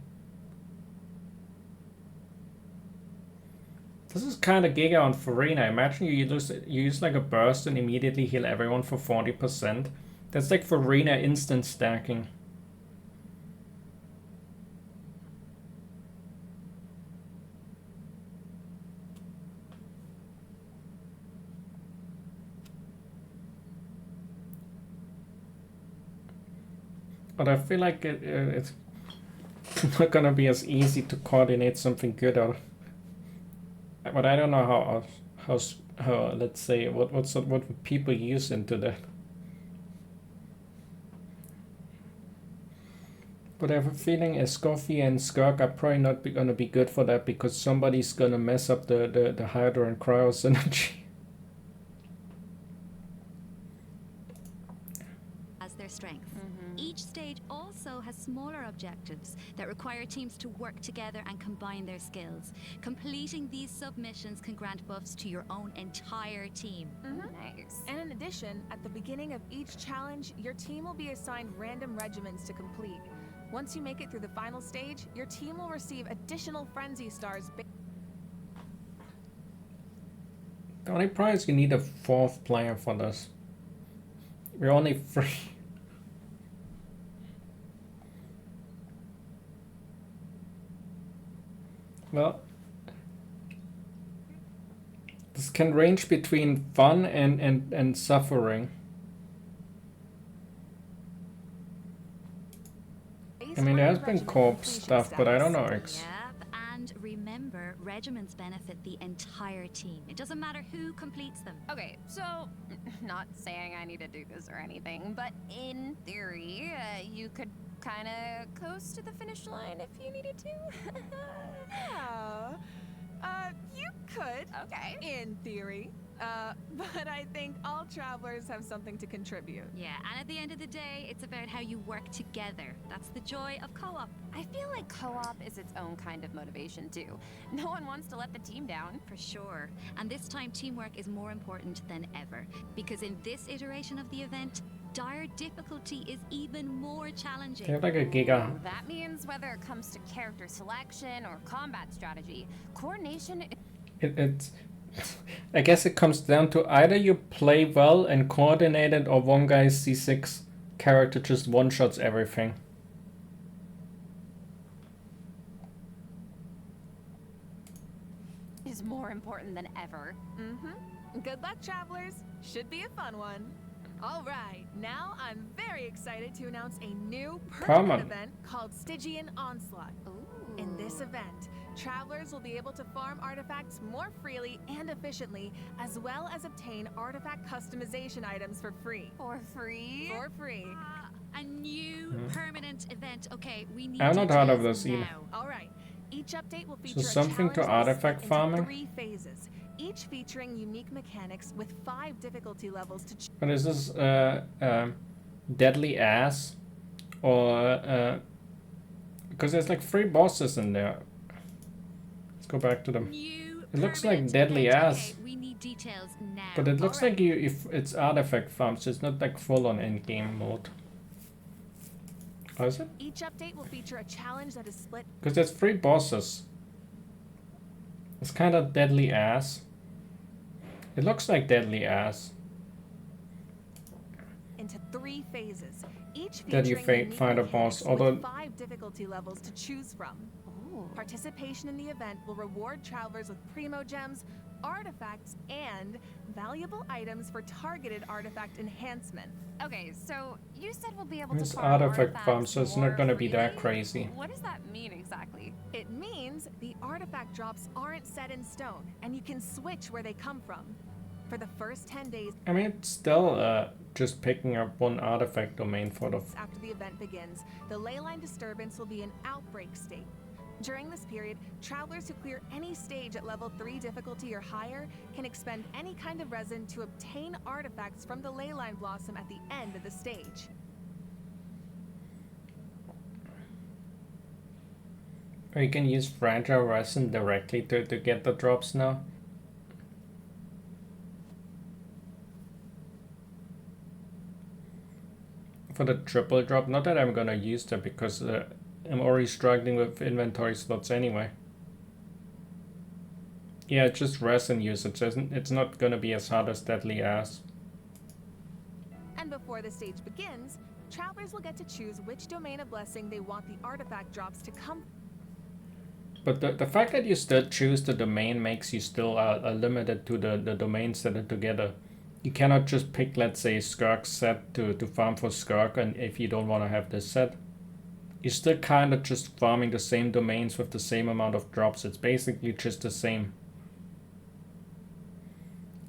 This is kind of giga on Farina. Imagine you use like a burst and immediately heal everyone for 40%. That's like Farina instant stacking. But I feel like it's not gonna be as easy to coordinate something good out. But I don't know how let's say what would people use into that. But I have a feeling Escoffier and SKIRK are probably not gonna be good for that because somebody's gonna mess up the Hydra and Cryo synergy. as their strength. Each stage also has smaller objectives that require teams to work together and combine their skills. Completing these submissions can grant buffs to your own entire team. Nice. And in addition, at the beginning of each challenge, your team will be assigned random regiments to complete. Once you make it through the final stage, your team will receive additional frenzy stars. The only prize you need a 4th player for this. We're only 3. Well, this can range between fun and suffering. I mean, there has been co-op stuff, but I don't know. Yep, and remember, regiments benefit the entire team. It doesn't matter who completes them. Okay, so, not saying I need to do this or anything, but in theory, you could kind of coast to the finish line if you needed to. Yeah. You could. Okay. In theory. But I think all travelers have something to contribute. Yeah, and at the end of the day, it's about how you work together. That's the joy of co-op. I feel like co-op is its own kind of motivation too. No one wants to let the team down. For sure. And this time, teamwork is more important than ever. Because in this iteration of the event, dire difficulty is even more challenging. They have like a giga. That means whether it comes to character selection or combat strategy, coordination. It's I guess it comes down to either you play well and coordinated, or one guy's C6 character just one-shots everything. Is more important than ever. Good luck, travelers. Should be a fun one. All right, now I'm very excited to announce a new permanent event called Stygian Onslaught. Ooh. In this event, travelers will be able to farm artifacts more freely and efficiently, as well as obtain artifact customization items for free. For free? For free. A new permanent event. Okay, we need I've not heard of details this either. now. All right. Each update will feature something a to challenge artifact split into farming? 3 phases, each featuring unique mechanics with 5 difficulty levels to choose. But is this deadly ass, or because there's like 3 bosses in there? Let's go back to them. New It looks like permanent deadly event. ass. Okay, we need details now. But it looks Alright. like if it's artifact farms, it's not like full on end game mode. Or is it? Each update will feature a challenge that is split Because there's 3 bosses. It's kind of deadly ass. It looks like deadly ass. into 3 phases, each That you featuring unique find a mechanics boss, although- with 5 difficulty levels to choose from. Ooh. Participation in the event will reward travelers with primo gems, artifacts, and valuable items for targeted artifact enhancement. Okay, so you said we'll be able It's to farm artifact artifacts farm, so it's not more gonna be that freely? crazy. What does that mean exactly? It means the artifact drops aren't set in stone, and you can switch where they come from. For the first 10 days I mean, it's still just picking up one artifact domain for the. after the event begins, the leyline disturbance will be in outbreak state. During this period, travelers who clear any stage at level 3 difficulty or higher can expend any kind of resin to obtain artifacts from the leyline blossom at the end of the stage. Or you can use fragile resin directly to get the drops now. For the triple drop, not that I'm gonna use that because I'm already struggling with inventory slots anyway. Yeah, it's just resin usage. It's not gonna be as hard as deadly ass. And before the stage begins, travelers will get to choose which domain of blessing they want the artifact drops to come. But the fact that you still choose the domain makes you still limited to the domains that are together. You cannot just pick, let's say, SKIRK set to farm for SKIRK, and if you don't want to have this set. You're still kind of just farming the same domains with the same amount of drops. It's basically just the same.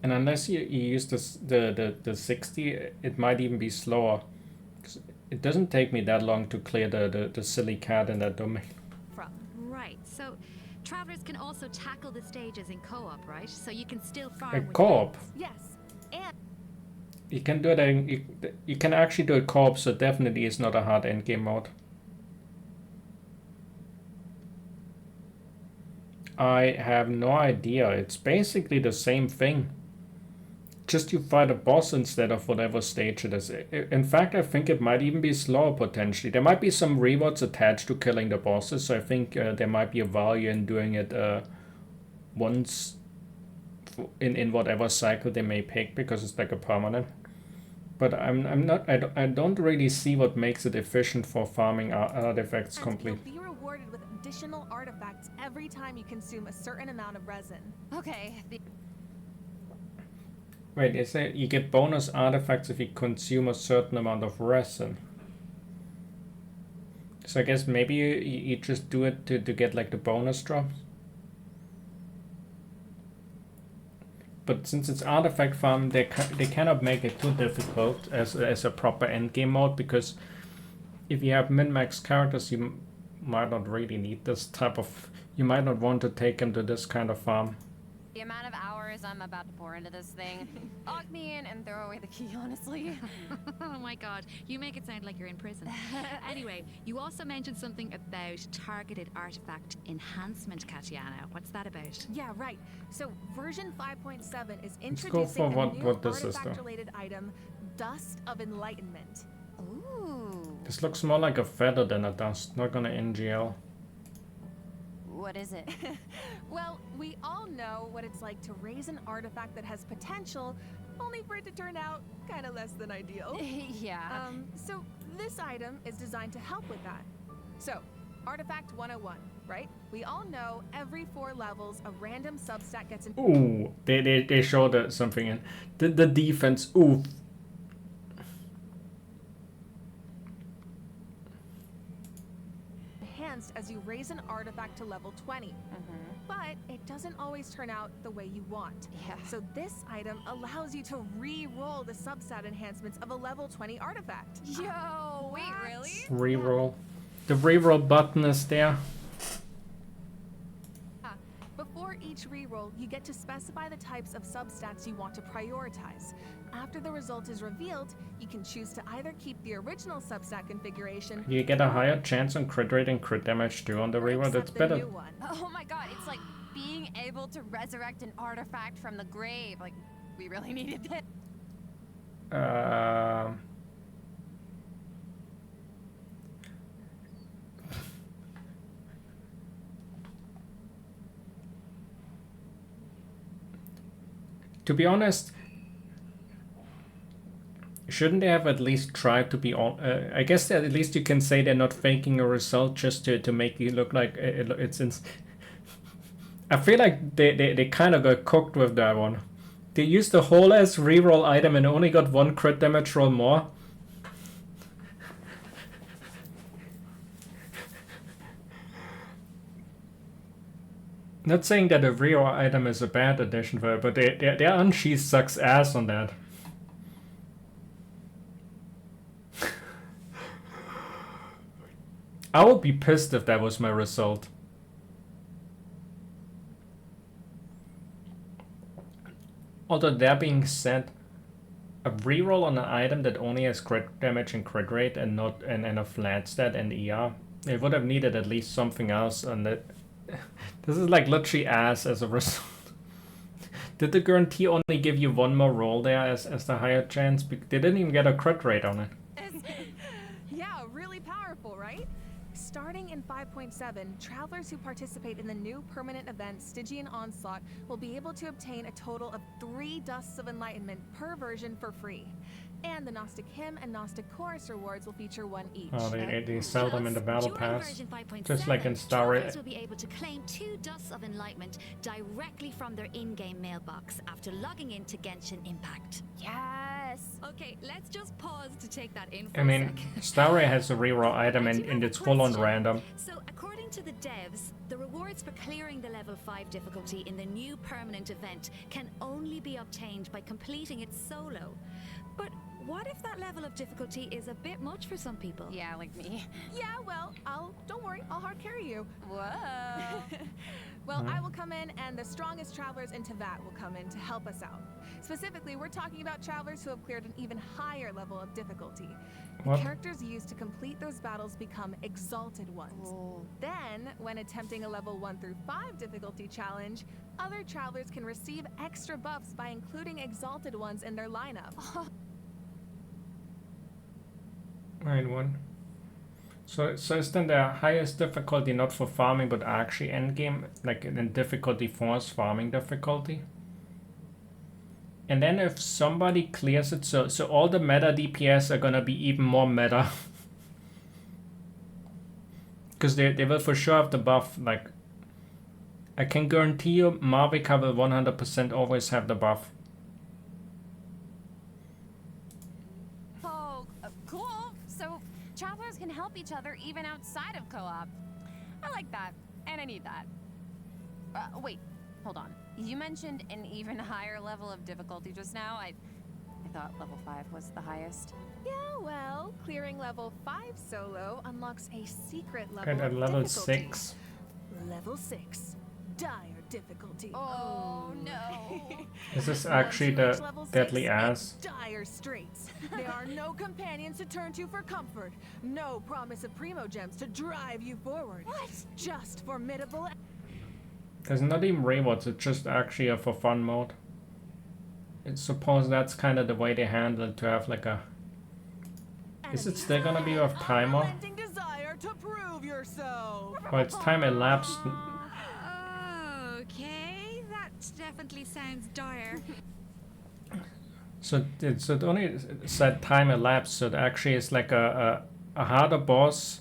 And unless you use the 60, it might even be slower. 'Cause it doesn't take me that long to clear the silly cat in that domain. From. Right, so travelers can also tackle the stages in co-op, right? So you can still farm Like with co-op. friends. Yes, and You can do it. You can actually do it co-op, so definitely it's not a hard endgame mode. I have no idea. It's basically the same thing. Just you fight a boss instead of whatever stage it is. In fact, I think it might even be slower potentially. There might be some rewards attached to killing the bosses, so I think there might be a value in doing it once in whatever cycle they may pick, because it's like a permanent. But I don't really see what makes it efficient for farming artifacts and complete. you'll be rewarded with additional artifacts every time you consume a certain amount of resin. Okay, Wait, is it you get bonus artifacts if you consume a certain amount of resin? So I guess maybe you just do it to get like the bonus drops. But since it's artifact farm, they cannot make it too difficult as a proper endgame mode, because if you have min-max characters, you might not really need this type of. You might not want to take them to this kind of farm. the amount of hours hours I'm about to pour into this thing. Lock me in and throw away the key, honestly. Oh my god, you make it sound like you're in prison. Anyway, you also mentioned something about targeted artifact enhancement, Katiana. What's that about? Yeah, right. So version 5.7 is Let's go introducing for a new what this is, though. artifact-related item, Dust of Enlightenment. Ooh. This looks more like a feather than a dust. Not gonna NGL. What is it? Well, we all know what it's like to raise an artifact that has potential, only for it to turn out kind of less than ideal. Yeah. So this item is designed to help with that. So, Artifact 101, right? We all know every 4 levels a random substat gets in. Ooh, they showed something in the defense. Ooh. Enhanced as you raise an artifact to level 20. But it doesn't always turn out the way you want. Yeah. So this item allows you to re-roll the substat enhancements of a level 20 artifact. Yo, wait, really? Reroll. The reroll button is there. Before each reroll, you get to specify the types of substats you want to prioritize. After the result is revealed, you can choose to either keep the original substat configuration. You get a higher chance on crit rate and crit damage too on the or reroll. accept That's the better. new one. Oh my god, it's like being able to resurrect an artifact from the grave. Like, we really needed it. To be honest, shouldn't they have at least tried to be on? I guess that at least you can say they're not faking a result just to make it look like it's. I feel like they kind of got cooked with that one. They used the whole ass reroll item and only got 1 crit damage roll more. Not saying that a reroll item is a bad addition for it, but their uncheese sucks ass on that. I would be pissed if that was my result. Although that being said, a reroll on an item that only has crit damage and crit rate and not and a flat stat and ER, it would have needed at least something else on that. This is like literally ass as a result. Did the guarantee only give you 1 more roll there as the higher chance? They didn't even get a crit rate on it. Yeah, really powerful, right? Starting in 5.7, travelers who participate in the new permanent event Stygian Onslaught will be able to obtain a total of 3 Dusts of Enlightenment per version for free. And the Gnostic Hymn and Gnostic Chorus rewards will feature 1 each. Oh, they sell them in the battle During pass. version 5.7, Just like in Star travelers will be able to claim 2 Dusts of Enlightenment directly from their in-game mailbox after logging into Genshin Impact. Yes. Okay, let's just pause to take that in for I mean, a sec. Star has a reroll item and it's full on random. So, according to the devs, the rewards for clearing the level 5 difficulty in the new permanent event can only be obtained by completing it solo. But what if that level of difficulty is a bit much for some people? Yeah, like me. Yeah, well, don't worry, I'll hard carry you. Whoa. Well, I will come in, and the strongest travelers in Teyvat will come in to help us out. Specifically, we're talking about travelers who have cleared an even higher level of difficulty. The What? characters used to complete those battles become exalted ones. Cool. Then, when attempting a level 1 through 5 difficulty challenge, other travelers can receive extra buffs by including exalted ones in their lineup. Right one. So is then the highest difficulty not for farming but actually endgame, like in difficulty force farming difficulty? And then if somebody clears it, so all the meta DPS are gonna be even more meta. Because they will for sure have the buff, like I can guarantee you Marvika will 100% always have the buff. Oh, cool. So travelers can help each other even outside of co-op. I like that, and I need that. Wait, hold on. You mentioned an even higher level of difficulty just now. I thought level 5 was the highest. Yeah, well, clearing level 5 solo unlocks a secret level Okay, of at level difficulty. 6. Level 6. Dire difficulty. Oh no. This is Once actually you reach the level 6, deadly it's ass. dire straits. There are no companions to turn to for comfort. No promise of primo gems to drive you forward. What? Just formidable. There's not even rewards, it's just actually a for fun mode. I suppose that's kind of the way they handle it, to have like a... Is it still gonna be with timer? Unrelenting desire to prove yourself. Well, it's time elapsed. Okay, that definitely sounds dire. So it only said time elapsed, so it actually is like a harder boss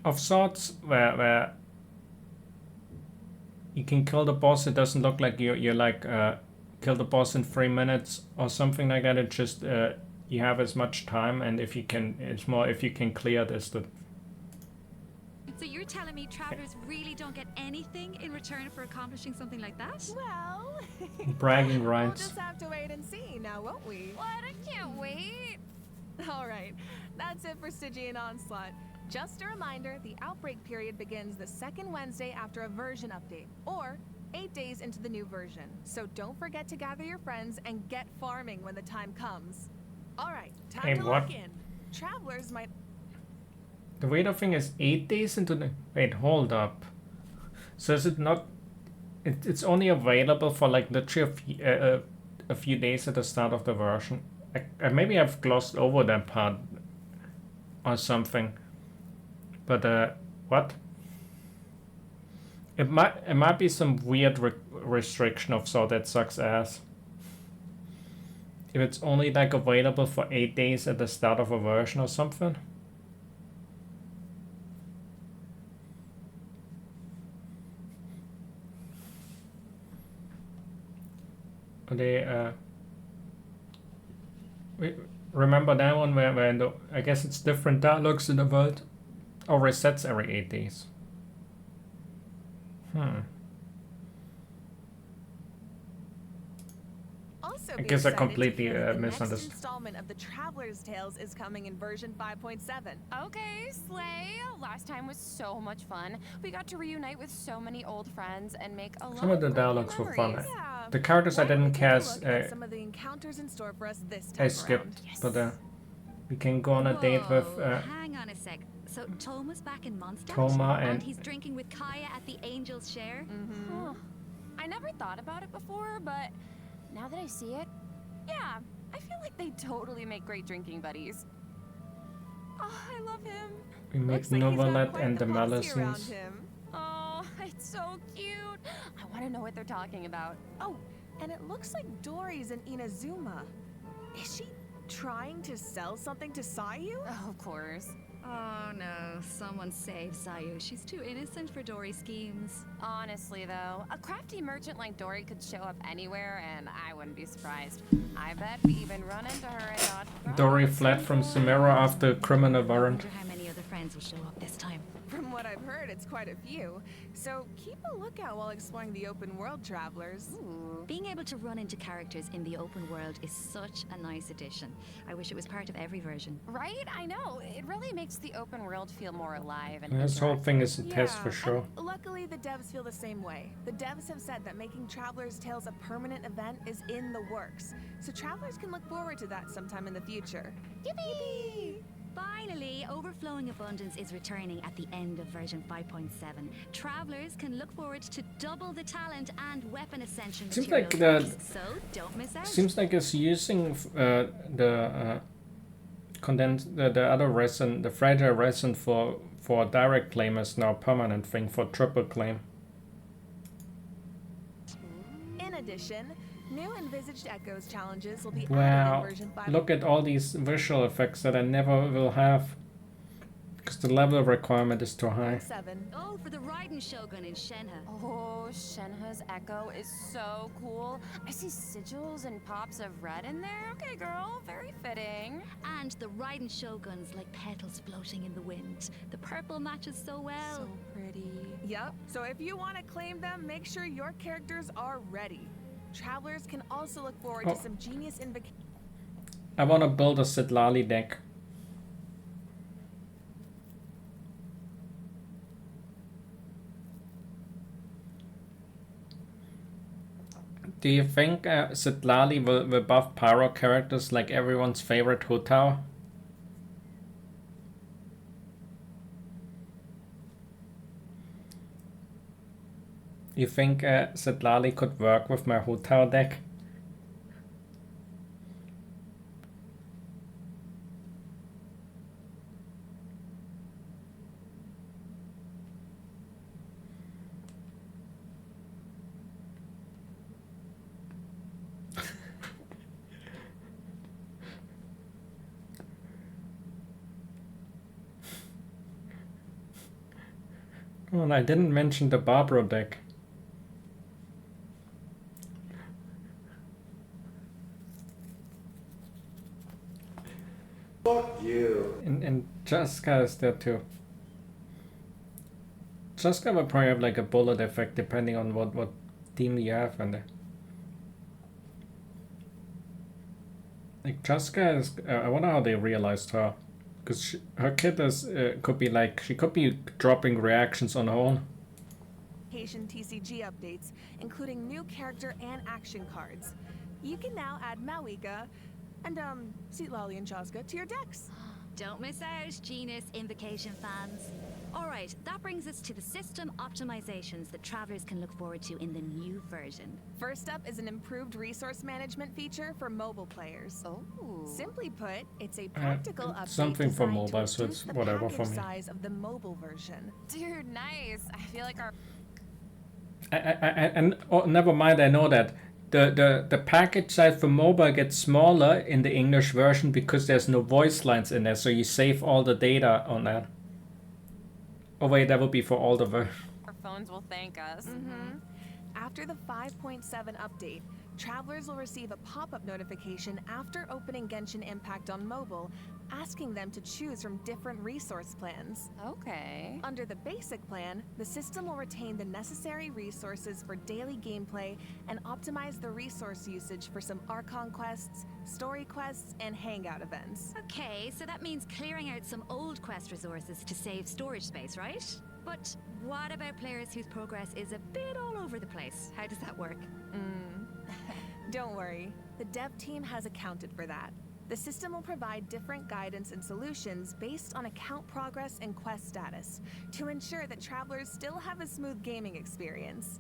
of sorts, where you can kill the boss. It doesn't look like you're like kill the boss in 3 minutes or something like that. It just you have as much time, and if you can, it's more if you can clear this. So you're telling me travelers really don't get anything in return for accomplishing something like that? Well, Bragging we'll rights. just have to wait and see now, won't we? What? I can't wait. All right, that's it for Stygian Onslaught. Just a reminder, the outbreak period begins the second Wednesday after a version update, or 8 days into the new version. So don't forget to gather your friends and get farming when the time comes. All right, time Hey, to what? lock in. Travelers might... The weirder thing is 8 days into the... Wait, hold up. So is it not... It's only available for like literally a few days at the start of the version. Maybe I've glossed over that part or something. But what? It might be some weird restriction of sort that sucks ass. If it's only like available for 8 days at the start of a version or something. They remember that one where I guess it's different dialogues in the world, or resets every 8 days. Also I be guess I excited to completely hear that the misunderstood. next installment of the Traveler's Tales is coming in version 5.7. Okay, Slay. Last time was so much fun. We got to reunite with so many old friends and make a lot Some of the great dialogues were fun. memories. Yeah. The characters I Why don't we didn't take a cast, look at some of the encounters in store for us this time I skipped. around? But we can go on a date with Whoa, hang on a sec. So Toma's back in Mondstadt? Toma And and he's drinking with Kaya at the Angel's Share? Huh. I never thought about it before, but now that I see it, yeah, I feel like they totally make great drinking buddies. Oh, I love him. we make Looks like he's got Novelet quite and the posse around Melusins. him. Oh, it's so cute. I want to know what they're talking about. Oh, and it looks like Dory's in Inazuma. Is she trying to sell something to Sayu? Oh, of course. Oh no, someone save Sayu. She's too innocent for Dory schemes. Honestly, though, a crafty merchant like Dory could show up anywhere, and I wouldn't be surprised. I bet we even run into her in nod-krai. Dory fled from Samira after criminal warrant. Wonder how many other friends will show up this time. From what I've heard, it's quite a few. So keep a lookout while exploring the open world, travelers. Ooh. Being able to run into characters in the open world is such a nice addition. I wish it was part of every version. Right? I know. It really makes the open world feel more alive and This whole interactive. thing is a test for and sure. luckily, the devs feel the same way. The devs have said that making Traveler's Tales a permanent event is in the works, so travelers can look forward to that sometime in the future. Yippee! Finally, Overflowing Abundance is returning at the end of version 5.7. Travelers can look forward to double the talent and weapon ascension Seems materials like the- first, so don't miss out. Seems like it's using the other resin, the fragile resin for direct claim is now permanent thing for triple claim. In addition, new Envisaged Echoes challenges will be added Wow, in version 5. look at all these visual effects that I never will have because the level requirement is too high. 7. Oh, for the Raiden Shogun in Shenhe. Oh, Shenhe's echo is so cool. I see sigils and pops of red in there. Okay, girl, very fitting. And the Raiden Shoguns like petals floating in the wind. The purple matches so well. So pretty. Yep, so if you want to claim them, make sure your characters are ready. Travelers can also look forward Oh. to some genius invocations. I want to build a Sidlali deck. Do you think Zitlali will buff pyro characters like everyone's favorite Hu Tao? You think Zitlali could work with my Hu Tao deck? Well, I didn't mention the Barbaro deck. Fuck you. And Jaska is there too. Jaska will probably have like a bullet effect depending on what team you have in there. Like Jaska is, I wonder how they realized her, because her kit is could be like, she could be dropping reactions on her own. TCG updates, including new character and action cards. You can now add Mawika and Zitlali and Chaska to your decks. Don't miss out, Genus Invocation fans. Alright, that brings us to the system optimizations that travelers can look forward to in the new version. First up is an improved resource management feature for mobile players. Oh. Simply put, it's a practical update something for designed mobile, to so reduce it's the whatever for package me. size of the mobile version. Dude, nice. I feel like our And oh, never mind, I know that. The package size for mobile gets smaller in the English version because there's no voice lines in there, so you save all the data on that. Oh wait, that would be for all the phones will thank us. After the 5.7 update, travelers will receive a pop-up notification after opening Genshin Impact on mobile, asking them to choose from different resource plans. Okay. Under the basic plan, the system will retain the necessary resources for daily gameplay and optimize the resource usage for some Archon quests, story quests, and hangout events. Okay, so that means clearing out some old quest resources to save storage space, right? But what about players whose progress is a bit all over the place? How does that work? Don't worry, the dev team has accounted for that. The system will provide different guidance and solutions based on account progress and quest status to ensure that travelers still have a smooth gaming experience.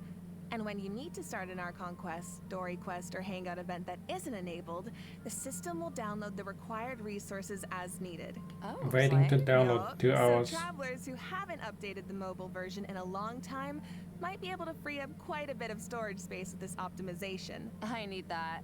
And when you need to start an Archon quest, story quest, or hangout event that isn't enabled, the system will download the required resources as needed. Oh, waiting to slay. download Yup, 2 hours. So travelers who haven't updated the mobile version in a long time might be able to free up quite a bit of storage space with this optimization. I need that.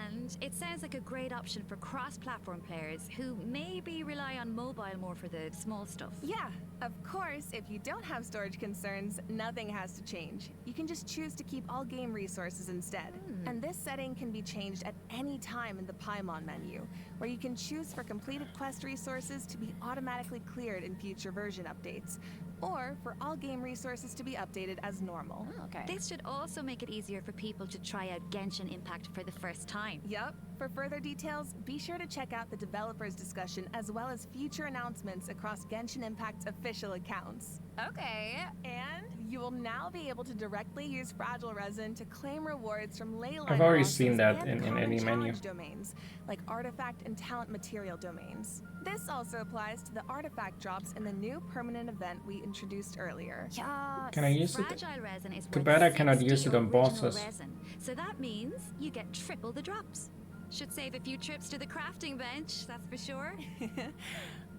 And it sounds like a great option for cross-platform players who maybe rely on mobile more for the small stuff. Yeah, of course, if you don't have storage concerns, nothing has to change. You can just choose to keep all game resources instead. And this setting can be changed at any time in the Paimon menu, where you can choose for completed quest resources to be automatically cleared in future version updates, or for all game resources to be updated as normal. Oh, okay. This should also make it easier for people to try out Genshin Impact for the first time. Yup. For further details, be sure to check out the developers' discussion as well as future announcements across Genshin Impact's official accounts. Okay. And you will now be able to directly use Fragile Resin to claim rewards from leyline I've already bosses seen that and in common any menu. challenge domains, like artifact and talent material domains. This also applies to the artifact drops in the new permanent event we introduced earlier. Yeah. Can I use it? Fragile resin is Too worth bad I cannot 60 use it on original bosses. resin, so that means you get triple the drops. Should save a few trips to the crafting bench, that's for sure.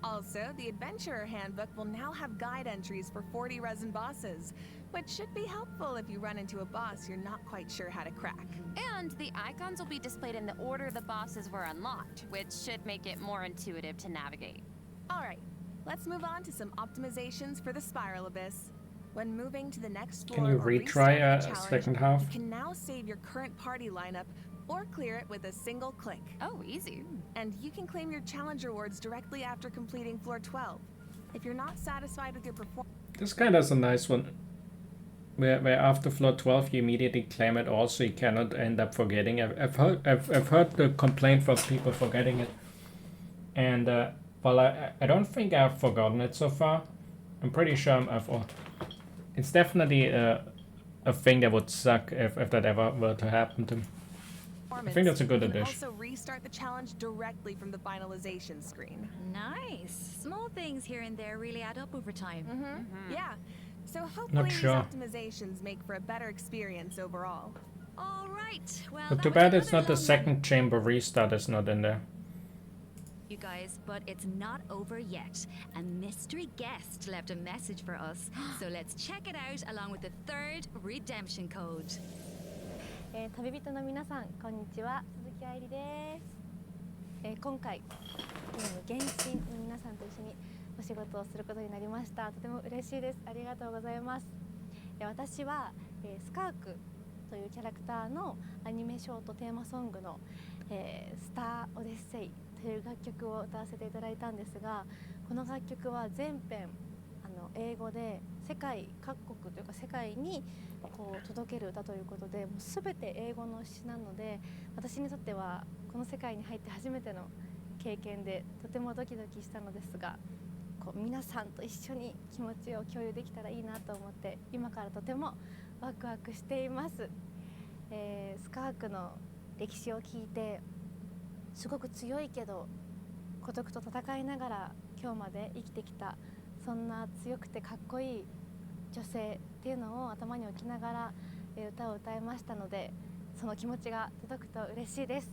Also, the Adventurer Handbook will now have guide entries for 40 resin bosses, which should be helpful if you run into a boss you're not quite sure how to crack. And the icons will be displayed in the order the bosses were unlocked, which should make it more intuitive to navigate. Alright, let's move on to some optimizations for the Spiral Abyss. When moving to the next floor Can you or retry restarting a challenge, second half? you can now save your current party lineup or clear it with a single click. Oh, easy. And you can claim your challenge rewards directly after completing floor 12. If you're not satisfied with your performance, This guy does a nice one. Where after floor 12 you immediately claim it all, so you cannot end up forgetting. I've heard the complaint from people forgetting it. And well, I don't think I've forgotten it so far. I'm pretty sure it's definitely a thing that would suck if that ever were to happen to me. I think that's a good you can addition. also restart the challenge directly from the finalization screen. Nice. Small things here and there really add up over time. Yeah. So hopefully sure. these optimizations make for a better experience overall. All right. Well, But that too was bad it's another not the long one, second chamber restart is not in there. you guys, but it's not over yet. A mystery guest left a message for us, so let's check it out along with the third redemption code. 旅人の皆さん、こんにちは。鈴木愛理です。今回、原神の皆さんと一緒にお仕事をすることになりました。とても嬉しいです。ありがとうございます。私は、スカークというキャラクターのアニメショートテーマソングの、スター・オデッセイという楽曲を歌わせていただいたんですが、この楽曲は全編英語で世界各国というか世界にこう届ける歌ということで、もう全て英語の詩なので、私にとってはこの世界に入って初めての経験でとてもドキドキしたのですが、こう皆さんと一緒に気持ちを共有できたらいいなと思って今からとてもワクワクしています。スカークの歴史を聞いてすごく強いけど孤独と戦いながら今日まで生きてきた、そんな強くてかっこいい女性っていうのを頭に置きながら歌を歌いましたので、その気持ちが届くと嬉しいです。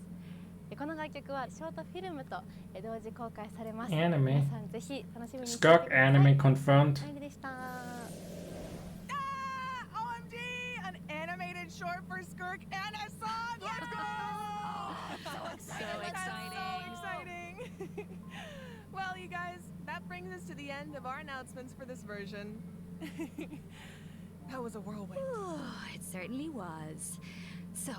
この楽曲はショートフィルムと同時公開されます。 Anime. 皆さんぜひ楽しみにしていてく SKIRK ださい。 anime confirmed. アイリでした。OMG! An animated short for SKIRK and a song! Let's go! So That's exciting. so exciting! Well, you guys, that brings us to the end of our announcements for this version. That was a whirlwind. It certainly was. So,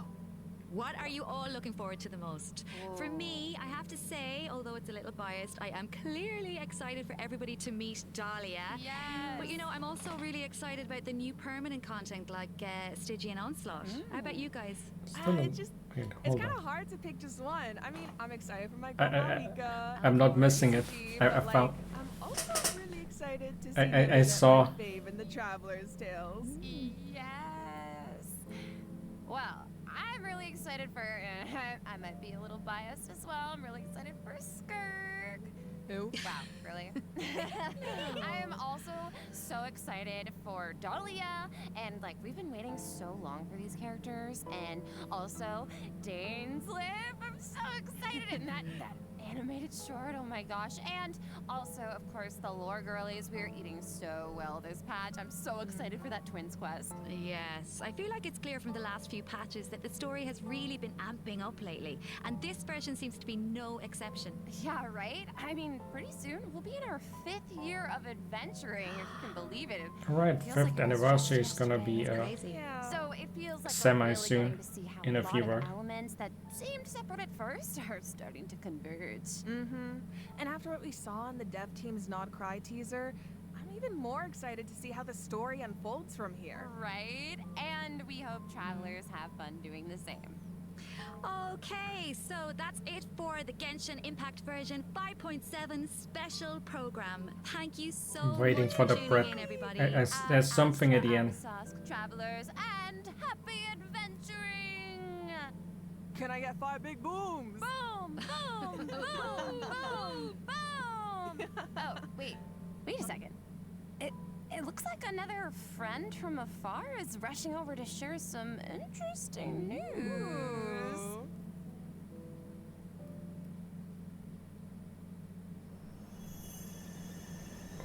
what are you all looking forward to the most? For me, I have to say, although it's a little biased, I am clearly excited for everybody to meet Dahlia. Yes. But you know, I'm also really excited about the new permanent content like Stygian Onslaught. How about you guys? Still It's just, wait, it's hold kind on. of hard to pick just one. I mean, I'm excited for my I- girl I- Mika. I'm not missing it. I But, found. I'm also really excited to see I who get saw- my fave in the Traveler's Tales. Yes. Well, I'm really excited for. I might be a little biased as well. I'm really excited for SKIRK. Who? Wow, really? I am also so excited for Dahlia, and like we've been waiting so long for these characters, and also Dane's Lip. I'm so excited, and that animated short. Oh my gosh! And also, of course, the lore girlies. We are eating so well this patch. I'm so excited for that twins quest. Yes, I feel like it's clear from the last few patches that the story has really been amping up lately, and this version seems to be no exception. Yeah, right? I mean, pretty soon we'll be in our 5th year of adventuring, if you can believe it. Alright, Feels like 5th it was anniversary just is gonna be It's crazy. Yeah. So it feels like Semi we're really soon, getting to see how in a lot few of words. elements that seemed separate at first are starting to converge. Mm-hmm. And after what we saw in the dev team's nod-krai teaser, I'm even more excited to see how the story unfolds from here. Right? And we hope travelers have fun doing the same. Okay, so that's it for the Genshin Impact version 5.7 special program. Thank you so I'm waiting much for the tuning break. in, everybody. There's something at the end. Travelers, and happy adventuring! Can I get 5 big booms? Boom! Boom! Boom! Boom! Boom! Oh, wait a second. It looks like another friend from afar is rushing over to share some interesting news.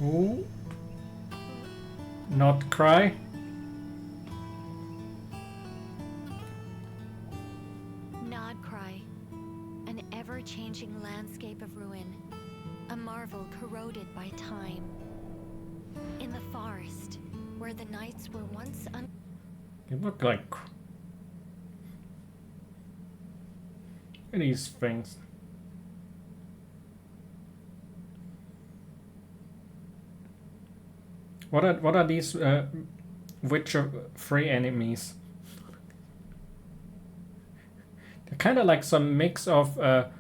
Ooh. Ooh. Nod-krai. Nod-krai, an ever-changing landscape of ruin, a marvel corroded by time. In the forest, where the nights were once They look like these things. What are these Witcher 3 enemies? They're kind of like some mix of the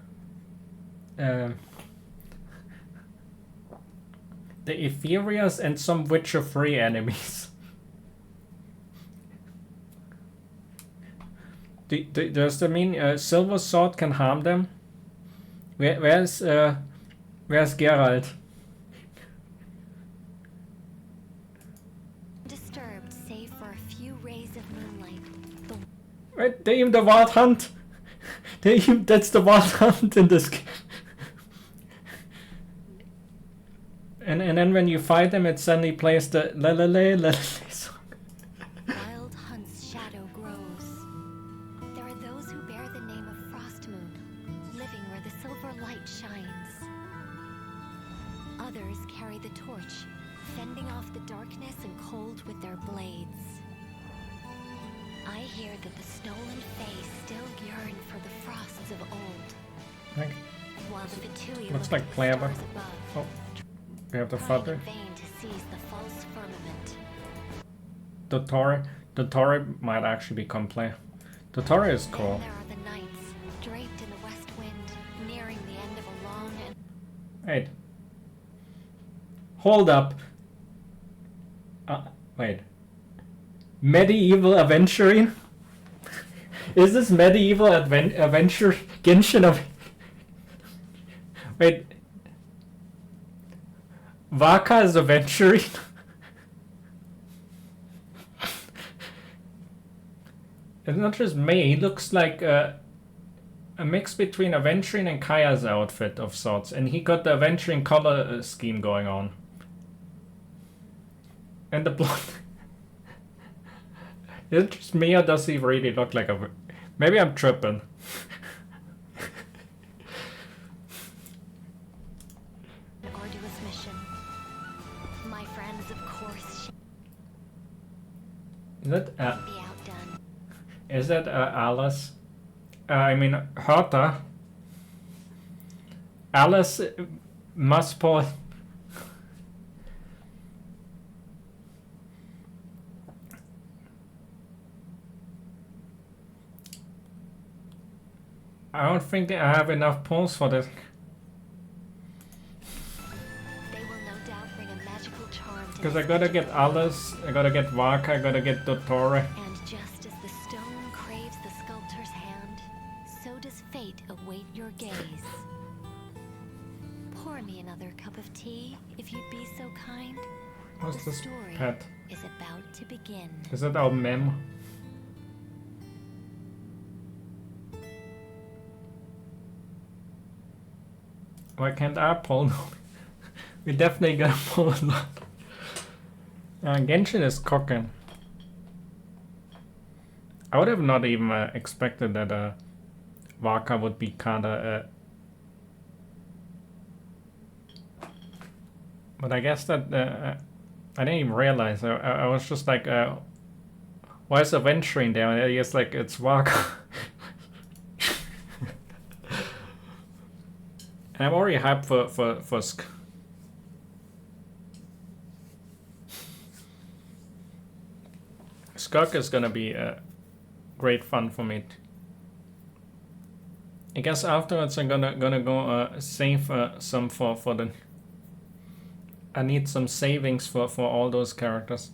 Ethereas and some Witcher 3 enemies. Does that mean Silver Sword can harm them? Where's Geralt? Disturbed save for a few rays of moonlight. Wait, they aim the Wild Hunt. That's the Wild Hunt in this game. And then when you fight them, it suddenly plays the la la la la song. Wild Hunt's shadow grows. There are those who bear the name of Frostmoon, living where the silver light shines. Others carry the torch, fending off the darkness and cold with their blades. I hear that the stolen Fae still yearn for the frosts of old. Okay. While the Fatui Looks look like at the playable. stars above, Oh, we have the trying father. in vain to seize the false firmament. Dottore might actually become player. Dottore is cool. Then there are the nights, draped in the west wind, nearing the end of a long and Wait. Hold up. Wait. Medieval Aventuring? Is this medieval adventure Genshin of? Wait. Vaka is aventuring? It's not just me. He looks like a mix between aventuring and Kaya's outfit of sorts, and he got the aventuring color scheme going on. And the blonde. Is it just me, or does he really look like a... Maybe I'm tripping. an arduous mission. My friends, of course, Is that... be outdone. Is that Alice? I mean, Herta. Alice must pull. I don't think I have enough pulls for this. They will no doubt bring a magical charm to Because I this gotta get magical Alice, I gotta get Vaka, I gotta get Dottore. And just as the stone craves the sculptor's hand, so does fate await your gaze. Pour me another cup of tea, if you'd be so kind. What's The this story pet? is about to begin. Is that our mem? Why can't I pull? We definitely gotta pull a lot. Genshin is cooking. I would have not even expected that Vaka would be kinda... but I guess that... I didn't even realize. I was just like... why is Aventuring there? And I guess like it's Vaka. And I'm already hyped for SKIRK is gonna be great fun for me. I guess afterwards I'm gonna go save some for the. I need some savings for all those characters.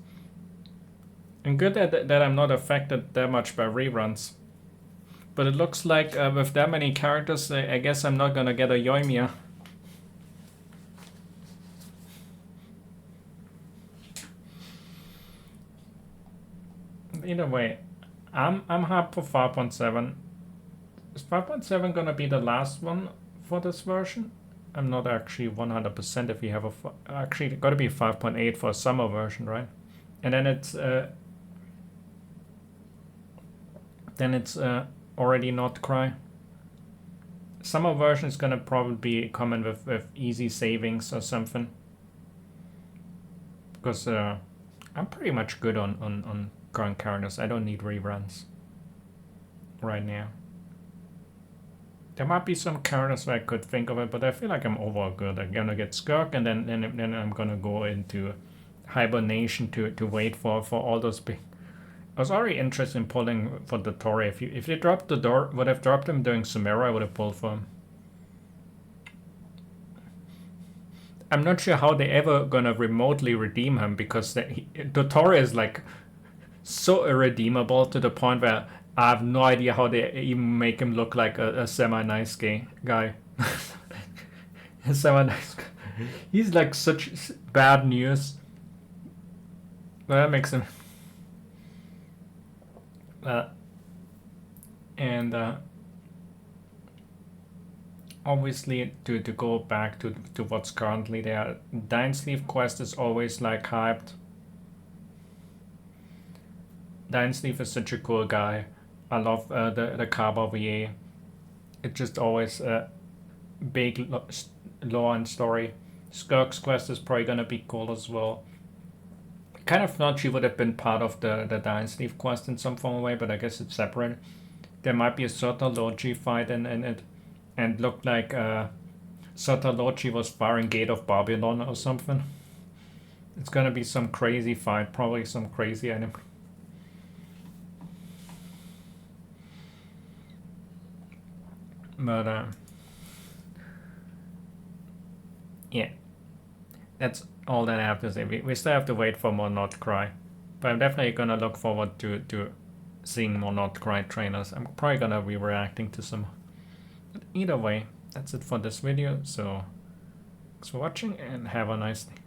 And good that I'm not affected that much by reruns. But it looks like with that many characters, I guess I'm not gonna get a Yoimiya. Either way, I'm hyped for 5.7. Is 5.7 gonna be the last one for this version? I'm not actually 100% if we have a... Actually, it gotta be 5.8 for a summer version, right? And then it's... already nod-krai. Summer version is gonna probably be coming with easy savings or something. Because I'm pretty much good on current characters. I don't need reruns right now. There might be some characters where I could think of it, but I feel like I'm overall good. I'm gonna get SKIRK, and then I'm gonna go into hibernation to wait for all those big... I was already interested in pulling for the Dottore. If they dropped the door, would have dropped him during Sumeru, I would have pulled for him. I'm not sure how they ever gonna remotely redeem him, because Dottore is like so irredeemable to the point where I have no idea how they even make him look like a semi-nice guy. A semi-nice guy. He's like such bad news. But that makes him... obviously, to go back to what's currently there, Dainsleif quest is always like hyped. Dainsleif is such a cool guy. I love the Kaba VA. It's just always a big lore and story. SKIRK's quest is probably gonna be cool as well. Kind of thought she would have been part of the Dainsleif quest in some form or way, but I guess it's separate. There might be a Surtalogy fight in it, and looked like Surtalogy was firing Gate of Babylon or something. It's gonna be some crazy fight, probably some crazy enemy. But yeah, that's all that I have to say. We still have to wait for more nod-krai, but I'm definitely gonna look forward to seeing more nod-krai trailers. I'm probably gonna be reacting to some. But either way, that's it for this video. So thanks for watching and have a nice day.